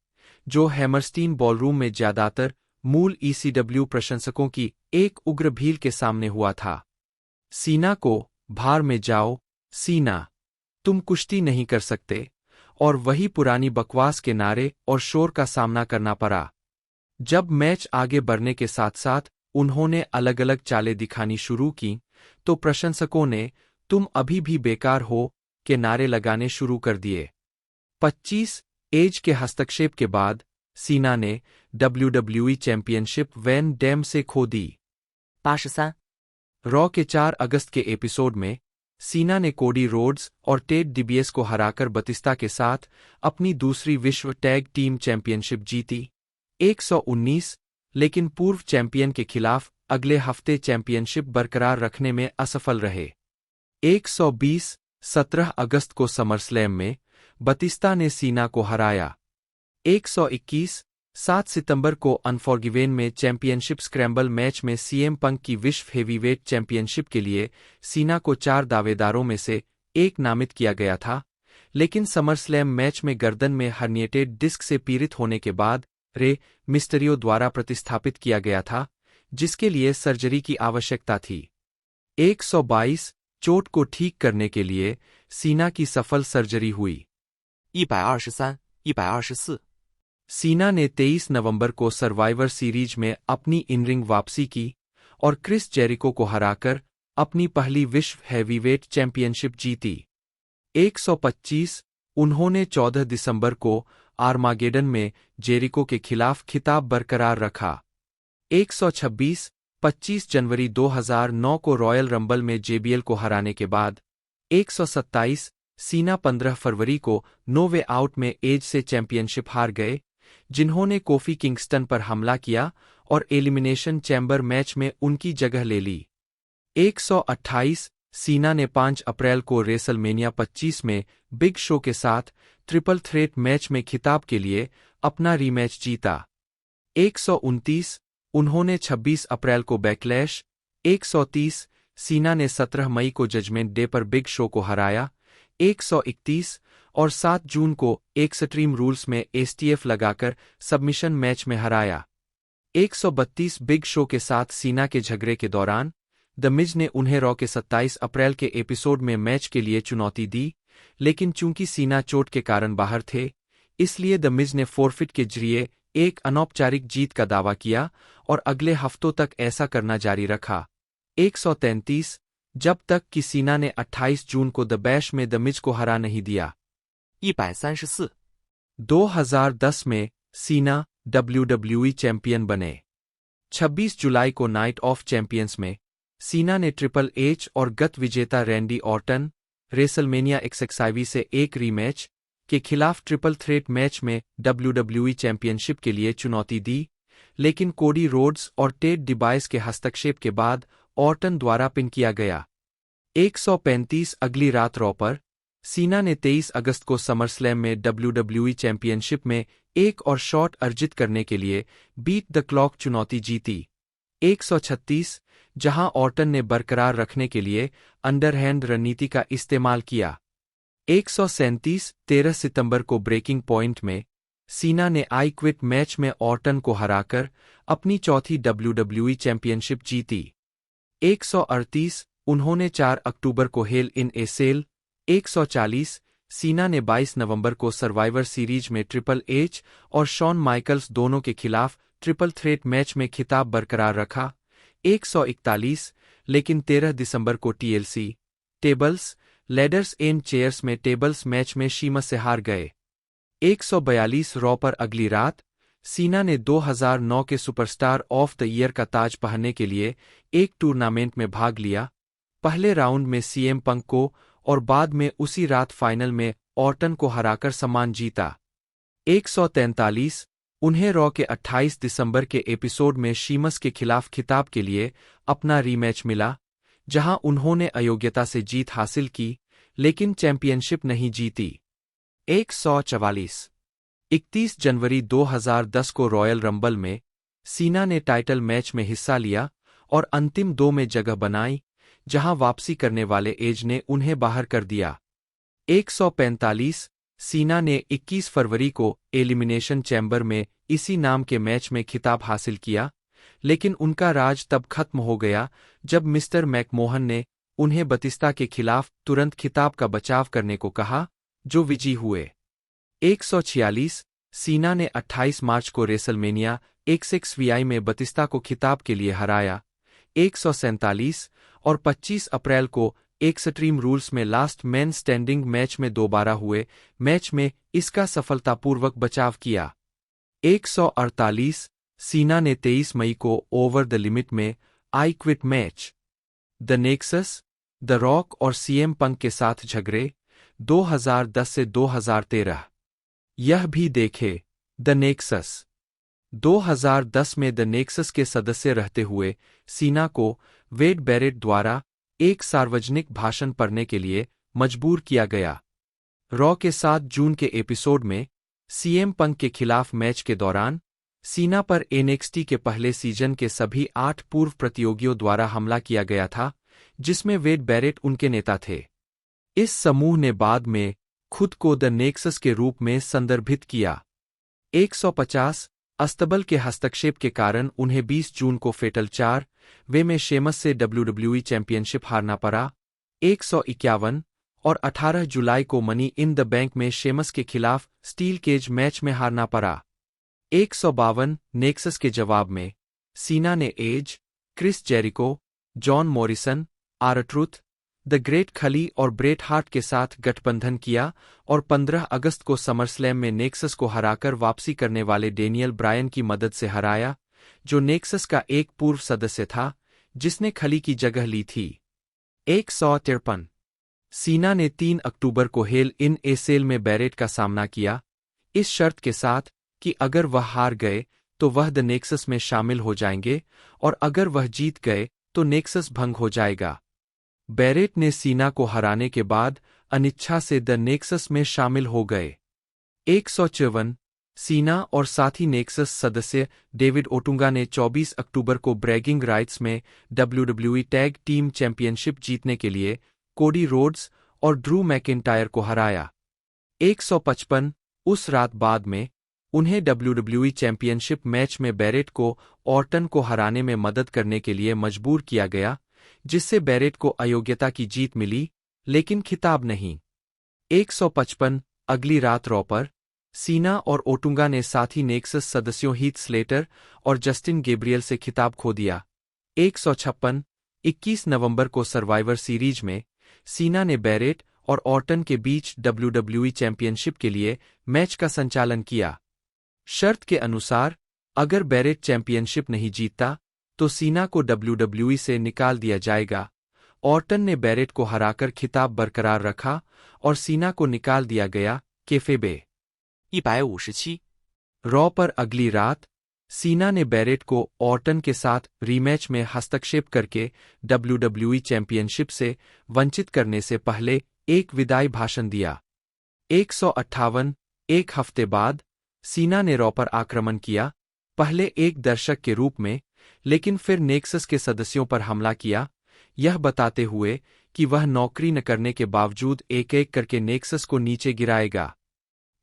जो हैमरस्टीन बॉलरूम में ज्यादातर मूल ECW प्रशंसकों की एक उग्र भीड़ के सामने हुआ था। सीना को भार में जाओ सीना, तुम कुश्ती नहीं कर सकते, और वही पुरानी बकवास के नारे और शोर का सामना करना पड़ा। जब मैच आगे बढ़ने के साथ साथ उन्होंने अलग अलग चालें दिखानी शुरू की, तो प्रशंसकों ने तुम अभी भी बेकार हो के नारे लगाने शुरू कर दिए। 25 एज के हस्तक्षेप के बाद सीना ने WWE चैंपियनशिप वैन डैम से खो दी। 83、रॉ के 4 अगस्त के एपिसोड में सीना ने कोडी रोड्स और टेड डिबियस को हराकर बतिस्ता के साथ अपनी दूसरी विश्व टैग टीम चैंपियनशिप जीती। 119 लेकिन पूर्व चैंपियन के खिलाफ अगले हफ्ते चैंपियनशिप बरकरार रखने में असफल रहे। 120 17 अगस्त को समरस्लैम में बतिस्ता ने सीना को हराया। 121 7 सितंबर को अनफॉरगिवेन में चैंपियनशिप स्क्रैम्बल मैच में सीएम पंक की विश्व हेवीवेट चैंपियनशिप के लिए सीना को 4 दावेदारों में से एक नामित किया गया था, लेकिन समरस्लैम मैच में गर्दन में हर्निएटेड डिस्क से पीड़ित होने के बाद रे मिस्टरियो द्वारा प्रतिस्थापित किया गया था, जिसके लिए सर्जरी की आवश्यकता थी। 122 चोट को ठीक करने के लिए सीना की सफल सर्जरी हुई। 123、124、सीना ने 23 नवंबर को सर्वाइवर सीरीज में अपनी इनरिंग वापसी की और क्रिस जेरिको को हराकर अपनी पहली विश्व हैवीवेट चैंपियनशिप जीती। 125 उन्होंने 14 दिसंबर को आर्मागेडन में जेरिको के खिलाफ खिताब बरकरार रखा। 126 25 जनवरी 2009 को रॉयल रंबल में जेबीएल को हराने के बाद 127 सीना 15 फरवरी को नो वे आउट में एज से चैंपियनशिप हार गए, जिन्होंने कोफी किंगस्टन पर हमला किया और एलिमिनेशन चैम्बर मैच में उनकी जगह ले ली। 128 सीना ने 5 अप्रैल को रेसलमेनिया 25 में बिग शो के साथ ट्रिपल थ्रेट मैच में खिताब के लिए अपना रीमैच जीता। 129 उन्होंने 26 अप्रैल को बैकलैश। 130 सीना ने 17 मई को जजमेंट डे पर बिग शो को हराया। 131 और 7 जून को एक्सट्रीम रूल्स में एसटीएफ लगाकर सबमिशन मैच में हराया। 132 बिग शो के साथ सीना के झगड़े के दौरान द मिज ने उन्हें रॉ के 27 अप्रैल के एपिसोड में मैच के लिए चुनौती दी, लेकिन चूंकि सीना चोट के कारण बाहर थे, इसलिए द मिज ने फोरफिट के जरिए एक अनौपचारिक जीत का दावा किया और अगले हफ्तों तक ऐसा करना जारी रखा। 133 जब तक कि सीना ने 28 जून को द बैश में द मिज को हरा नहीं दिया। 134、2010 में सीना WWE चैंपियन बने। 26 जुलाई को नाइट ऑफ चैंपियंस में सीना ने ट्रिपल एच और गत विजेता रैंडी ऑर्टन रेसलमेनिया XXIV से एक रीमैच के खिलाफ ट्रिपल थ्रेट मैच में WWE चैंपियनशिप के लिए चुनौती दी, लेकिन कोडी रोड्स और टेड डिबायस के हस्तक्षेप के बाद ऑर्टन द्वारा पिन किया गया। 135 अगली रात रॉ पर सीना ने 23 अगस्त को समरस्लैम में WWE चैंपियनशिप में एक और शॉट अर्जित करने के लिए बीट द क्लॉक चुनौती जीती। 136 जहां ऑर्टन ने बरकरार रखने के लिए अंडरहैंड रणनीति का इस्तेमाल किया। 137 13 सितंबर को ब्रेकिंग पॉइंट में सीना ने आई क्विट मैच में ऑर्टन को हराकर अपनी चौथी WWE चैंपियनशिप जीती। 138 उन्होंने 4 अक्टूबर को हेल इन ए सेल। 140 सीना ने 22 नवंबर को सर्वाइवर सीरीज में ट्रिपल एच और शॉन माइकल्स दोनों के खिलाफ ट्रिपल थ्रेट मैच में खिताब बरकरार रखा। 141 लेकिन 13 दिसंबर को TLC Tables Ladders and Chairs में टेबल्स मैच में शीमस से हार गए। 142 रॉ पर अगली रात सीना ने 2009 के सुपरस्टार ऑफ द ईयर का ताज पहनने के लिए एक टूर्नामेंट में भाग लिया। पहले राउंड में सीएम पंक को और बाद में उसी रात फाइनल में ऑर्टन को हराकर सम्मान जीता। 143 उन्हें रॉ के 28 दिसंबर के एपिसोड में शीमस के खिलाफ खिताब के लिए अपना रीमैच मिला, जहां उन्होंने अयोग्यता से जीत हासिल की, लेकिन चैंपियनशिप नहीं जीती। 144 31 जनवरी 2010 को रॉयल रंबल में सीना ने टाइटल मैच में हिस्सा लिया और अंतिम 2 में जगह बनाई, जहां वापसी करने वाले एज ने उन्हें बाहर कर दिया। 145 सीना ने 21 फरवरी को एलिमिनेशन चैम्बर में इसी नाम के मैच में खिताब हासिल किया, लेकिन उनका राज तब खत्म हो गया जब मिस्टर मैकमोहन ने उन्हें बतिस्ता के खिलाफ तुरंत खिताब का बचाव करने को कहा, जो विजयी हुए। 146 सीना ने 28 मार्च को रेसलमेनिया XXVI में बतिस्ता को खिताब के लिए हराया। 147 और 25 अप्रैल को एक्सट्रीम रूल्स में लास्ट मैन स्टैंडिंग मैच में दोबारा हुए मैच में इसका सफलतापूर्वक बचाव किया। 148 सीना ने 23 मई को ओवर द लिमिट में I quit match the nexus, the rock और सीएम पंक के साथ झगड़े 2010 से 2013। यह भी देखे द नेक्सस। 2010 में द नेक्सस के सदस्य रहते हुए सीना को वेड बैरेट द्वारा एक सार्वजनिक भाषण पढ़ने के लिए मजबूर किया गया। रॉ के 7 जून के एपिसोड में सीएम पंक के खिलाफ मैच के दौरान सीना पर एनएक्सटी के पहले सीजन के सभी 8 पूर्व प्रतियोगियों द्वारा हमला किया गया था, जिसमें वेड बैरेट उनके नेता थे। इस समूह ने बाद में खुद को द नेक्सस के रूप में संदर्भित किया। 150 अस्तबल के हस्तक्षेप के कारण उन्हें 20 जून को फेटल 4 वे में शेमस से WWE चैंपियनशिप हारना पड़ा। 151 और 18 जुलाई को मनी इन द बैंक में शेमस के खिलाफ स्टील केज मैच में हारना पड़ा। 152 नेक्सस के जवाब में सीना ने Edge, Chris Jericho, John Morrison, R Truth, the Great Khali और ब्रेट हार्ट के साथ गठबंधन किया और 15 अगस्त को समरस्लैम में नेक्सस को हराकर वापसी करने वाले डेनियल ब्रायन की मदद से हराया, जो नेक्सस का एक पूर्व सदस्य था जिसने खली की जगह ली थी। 153 सीना ने 3 अक्टूबर को हेल इन ए सेल में बैरेट का सामना किया, इस शर्त के साथ कि अगर वह हार गए तो वह द नेक्सस में शामिल हो जाएंगे और अगर वह जीत गए तो नेक्सस भंग हो जाएगा। बैरेट ने सीना को हराने के बाद अनिच्छा से द नेक्सस में शामिल हो गए। 154 सीना और साथी नेक्सस सदस्य डेविड ओटुंगा ने 24 अक्टूबर को ब्रैगिंग राइट्स में WWE टैग टीम चैंपियनशिप जीतने के लिए कोडी रोड्स और ड्रू मैकिंटायर को हराया। 155 उस रात बाद में उन्हें WWE चैंपियनशिप मैच में बैरेट को ऑर्टन को हराने में मदद करने के लिए मजबूर किया गया, जिससे बैरेट को अयोग्यता की जीत मिली, लेकिन खिताब नहीं। 155 अगली रात रॉ पर सीना और ओटुंगा ने साथी नेक्सस सदस्यों हीथ स्लेटर और जस्टिन गैब्रियल से खिताब खो दिया। 156 21 नवंबर को सर्वाइवर सीरीज में सीना ने बैरेट और ऑर्टन के बीच WWE चैंपियनशिप के लिए मैच का संचालन किया। शर्त के अनुसार अगर बैरेट चैंपियनशिप नहीं जीतता तो सीना को WWE से निकाल दिया जाएगा। ऑर्टन ने बैरेट को हराकर खिताब बरकरार रखा और सीना को निकाल दिया गया। केफेबे 157 रॉ पर अगली रात सीना ने बैरेट को ऑर्टन के साथ रीमैच में हस्तक्षेप करके WWE चैंपियनशिप से वंचित करने से पहले एक विदाई भाषण दिया। 158 एक हफ्ते बाद सीना ने रॉ पर आक्रमण किया, पहले एक दर्शक के रूप में, लेकिन फिर नेक्सस के सदस्यों पर हमला किया, यह बताते हुए कि वह नौकरी न करने के बावजूद एक-एक करके नेक्सस को नीचे गिराएगा।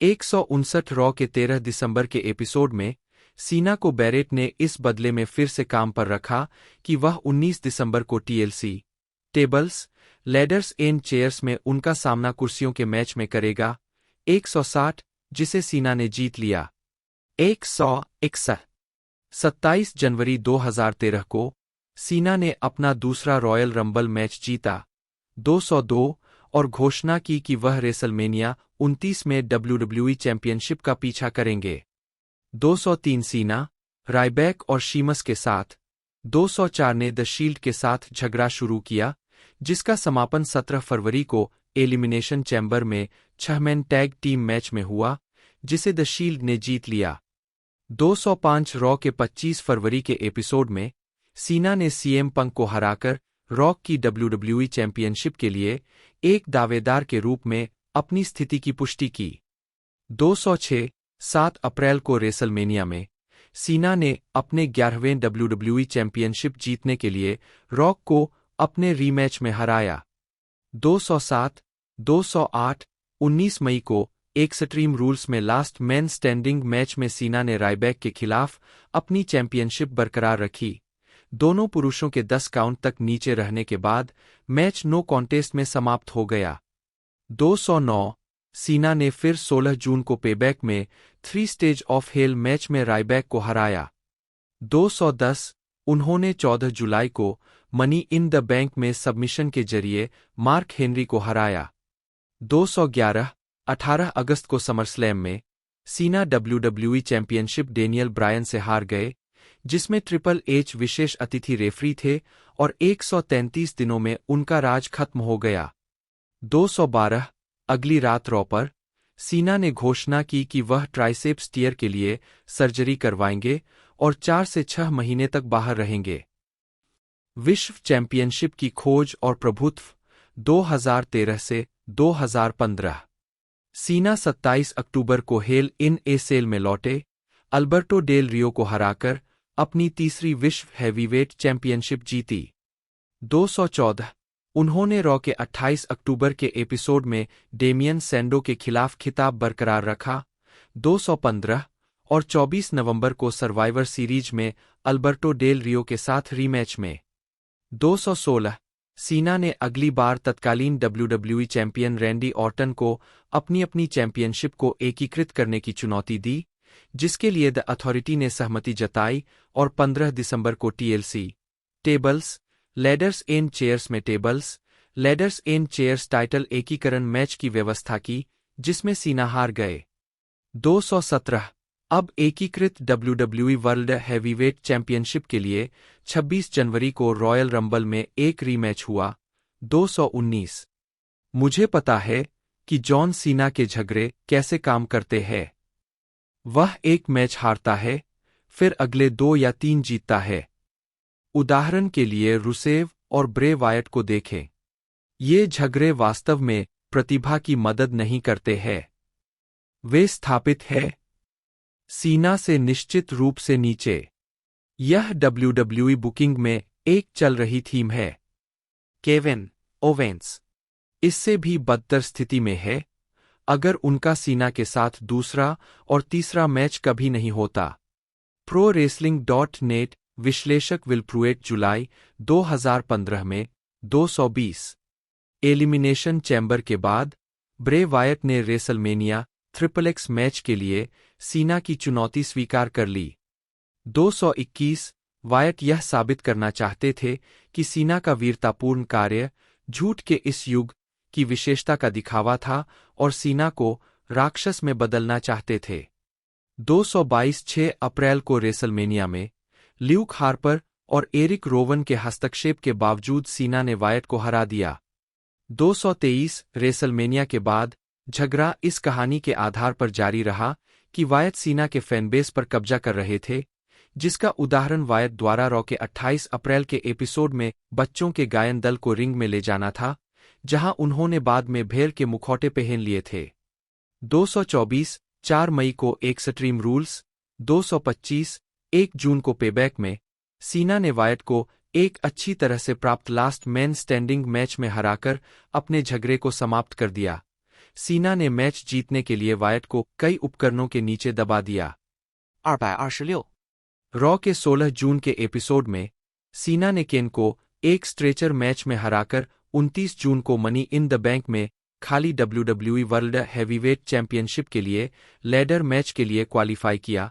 159 रॉ के 13 दिसंबर के एपिसोड में सीना को बैरेट ने इस बदले में फिर से काम पर रखा कि वह 19 दिसंबर को TLC Tables, Ladders and Chairs में उनका सामना कुर्सियों के मैच में करेगा। 160 जिसे सीना ने जीत लिया। 161 27 जनवरी 2013 को सीना ने अपना दूसरा रॉयल रंबल मैच जीता। 202 और घोषणा की कि वह रेसलमेनिया 29 में WWE चैंपियनशिप का पीछा करेंगे। 203 सीना, रायबैक और शीमस के साथ। 204 ने द शील्ड के साथ झगड़ा शुरू किया, जिसका समापन 17 फरवरी को एलिमिनेशन चैम्बर में 6-मैन टैग टीम मैच में हुआ, जिसे द शील्ड ने जीत लिया। 205 रॉ के 25 फरवरी के एपिसोड में सीना ने सीएम पंक को हराकर रॉक की WWE चैंपियनशिप के लिए एक दावेदार के रूप में अपनी स्थिति की पुष्टि की। 206 7 अप्रैल को रेसलमेनिया में सीना ने अपने 11वें WWE चैंपियनशिप जीतने के लिए रॉक को अपने रीमैच में हराया। 207 208 19 मई को एक्सट्रीम रूल्स में लास्ट मैन स्टैंडिंग मैच में सीना ने रायबैक के खिलाफ अपनी चैंपियनशिप बरकरार रखी। दोनों पुरुषों के 10 काउंट तक नीचे रहने के बाद मैच नो कॉन्टेस्ट में समाप्त हो गया। 209 सीना ने फिर 16 जून को पेबैक में 3 स्टेज ऑफ हेल मैच में रायबैक को हराया। 210 उन्होंने 14 जुलाई को मनी इन द बैंक में सबमिशन के जरिए मार्क हेनरी को हराया। 18 अगस्त को समरस्लैम में सीना WWE चैंपियनशिप डेनियल ब्रायन से हार गए, जिसमें ट्रिपल एच विशेष अतिथि रेफरी थे और 133 दिनों में उनका राज खत्म हो गया। 212 अगली रात रॉ पर सीना ने घोषणा की कि वह ट्राइसेप्स टियर के लिए सर्जरी करवाएंगे और 4 से 6 महीने तक बाहर रहेंगे। विश्व चैंपियनशिप की खोज और प्रभुत्व 2013 से 2015। सीना 27 अक्टूबर को हेल इन ए सेल में लौटे, अल्बर्टो डेल रियो को हराकर अपनी तीसरी विश्व हैवीवेट चैंपियनशिप जीती। 214 उन्होंने रॉ के 28 अक्टूबर के एपिसोड में डेमियन सैंडो के खिलाफ खिताब बरकरार रखा। 215 और 24 नवंबर को सर्वाइवर सीरीज में अल्बर्टो डेल रियो के साथ रीमैच में। 216 सीना ने अगली बार तत्कालीन WWE चैंपियन रैंडी ऑर्टन को अपनी चैंपियनशिप को एकीकृत करने की चुनौती दी, जिसके लिए द अथॉरिटी ने सहमति जताई और 15 दिसंबर को TLC Tables Ladders and Chairs में Tables Ladders and Chairs title एकीकरण मैच की व्यवस्था की, जिसमें सीना हार गए। 217 अब एकीकृत WWE वर्ल्ड हैवीवेट चैंपियनशिप के लिए 26 जनवरी को रॉयल रंबल में एक रीमैच हुआ। 219 मुझे पता है कि जॉन सीना के झगड़े कैसे काम करते हैं। वह एक मैच हारता है, फिर अगले 2 या 3 जीतता है। उदाहरण के लिए रुसेव और ब्रे वायट को देखें। ये झगड़े वास्तव में प्रतिभा की मदद नहीं करते हैं, वे स्थापित है सीना से निश्चित रूप से नीचे। यह WWE बुकिंग में एक चल रही थीम है। केविन ओवेंस इससे भी बदतर स्थिति में है, अगर उनका सीना के साथ दूसरा और तीसरा मैच कभी नहीं होता। ProWrestling.net विश्लेषक विल प्रूएट जुलाई 2015 में 220 एलिमिनेशन चैम्बर के बाद ब्रे वायट ने रेसलमेनिया XXX मैच के लिए सीना की चुनौती स्वीकार कर ली। 221 वायट यह साबित करना चाहते थे कि सीना का वीरतापूर्ण कार्य झूठ के इस युग की विशेषता का दिखावा था और सीना को राक्षस में बदलना चाहते थे। 222 6 अप्रैल को रेसलमेनिया में ल्यूक हार्पर और एरिक रोवन के हस्तक्षेप के बावजूद सीना ने वायट को हरा दिया। 223 रेसलमेनिया के बाद झगड़ा इस कहानी के आधार पर जारी रहा कि वायट सीना के फैनबेस पर कब्जा कर रहे थे, जिसका उदाहरण वायट द्वारा रॉ के 28 अप्रैल के एपिसोड में बच्चों के गायन दल को रिंग में ले जाना था, जहां उन्होंने बाद में भेड़ के मुखौटे पहन लिए थे। 224 4 मई को एक्सट्रीम रूल्स। 225 1 जून को पेबैक में सीना ने वायट को एक अच्छी तरह से प्राप्त लास्ट मैन स्टैंडिंग मैच में हराकर अपने झगड़े को समाप्त कर दिया। सीना ने मैच जीतने के लिए वायट को कई उपकरणों के नीचे दबा दिया। 226रॉ के 16 जून के एपिसोड में सीना ने केन को एक स्ट्रेचर मैच में हराकर 29 जून को मनी इन द बैंक में खाली WWE वर्ल्ड हैवीवेट चैंपियनशिप के लिए लैडर मैच के लिए क्वालिफाई किया,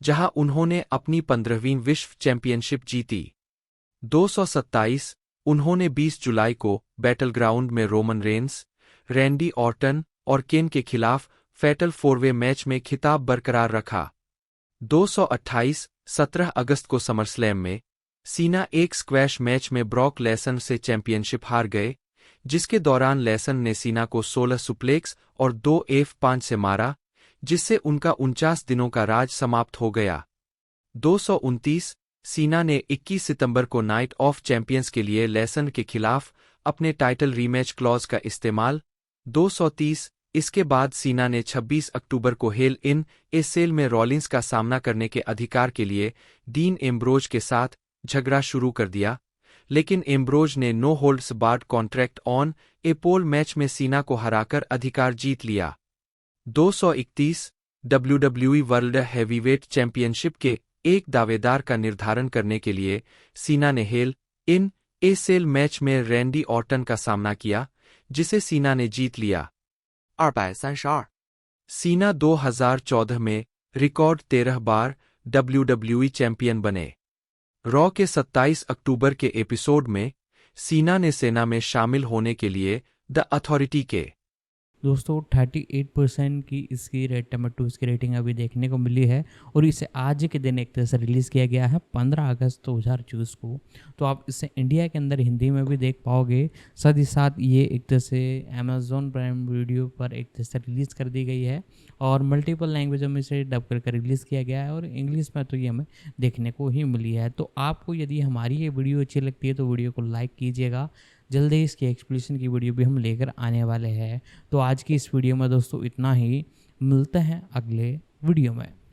जहां उन्होंने अपनी 15वीं विश्व चैंपियनशिप जीती। 227 उन्होंने 20 जुलाई को बैटलग्राउंड में रोमन रेंस, रैंडी ऑर्टन और केन के खिलाफ फैटल 4-वे मैच में खिताब बरकरार रखा। 228 17 अगस्त को समरस्लैम में सीना एक स्क्वैश मैच में ब्रॉक लेसन से चैंपियनशिप हार गए, जिसके दौरान लेसन ने सीना को 16 सुप्लेक्स और 2 F5 से मारा, जिससे उनका 49 दिनों का राज समाप्त हो गया। 229 सीना ने 21 सितंबर को नाइट ऑफ चैंपियंस के लिए लेसन के खिलाफ अपने टाइटल रीमैच क्लॉज का इस्तेमाल। 230 इसके बाद सीना ने 26 अक्टूबर को हेल इन ए सेल में रॉलिंस का सामना करने के अधिकार के लिए डीन एम्ब्रोज के साथ झगड़ा शुरू कर दिया, लेकिन एम्ब्रोज ने No Holds Barred contract on a pole match में सीना को हराकर अधिकार जीत लिया। 231 WWE वर्ल्ड हैवीवेट चैंपियनशिप के एक दावेदार का निर्धारण करने के लिए सीना ने हेल इन ए सेल मैच में रैंडी ऑर्टन का सामना किया, जिसे सीना ने जीत लिया। 232सीना 2014 में रिकॉर्ड 13 बार WWE चैंपियन बने। रॉ के 27 अक्टूबर के एपिसोड में सीना ने सेना में शामिल होने के लिए द अथॉरिटी के दोस्तों 38% की इसकी रेड टमाटोज की रेटिंग अभी देखने को मिली है और इसे आज के दिन एक तरह से रिलीज़ किया गया है 15 अगस्त 2024 को। तो आप इसे इंडिया के अंदर हिंदी में भी देख पाओगे, साथ ही साथ ये एक तरह से अमेज़ॉन प्राइम वीडियो पर एक तरह से रिलीज़ कर दी गई है और मल्टीपल लैंग्वेजों में इसे डब करके रिलीज़ किया गया है और इंग्लिश में तो ये हमें देखने को ही मिली है। तो आपको यदि हमारी ये वीडियो अच्छी लगती है तो वीडियो को लाइक कीजिएगा। जल्दी ही इसकी एक्सप्लेनेशन की वीडियो भी हम लेकर आने वाले हैं। तो आज की इस वीडियो में दोस्तों इतना ही, मिलते हैं अगले वीडियो में।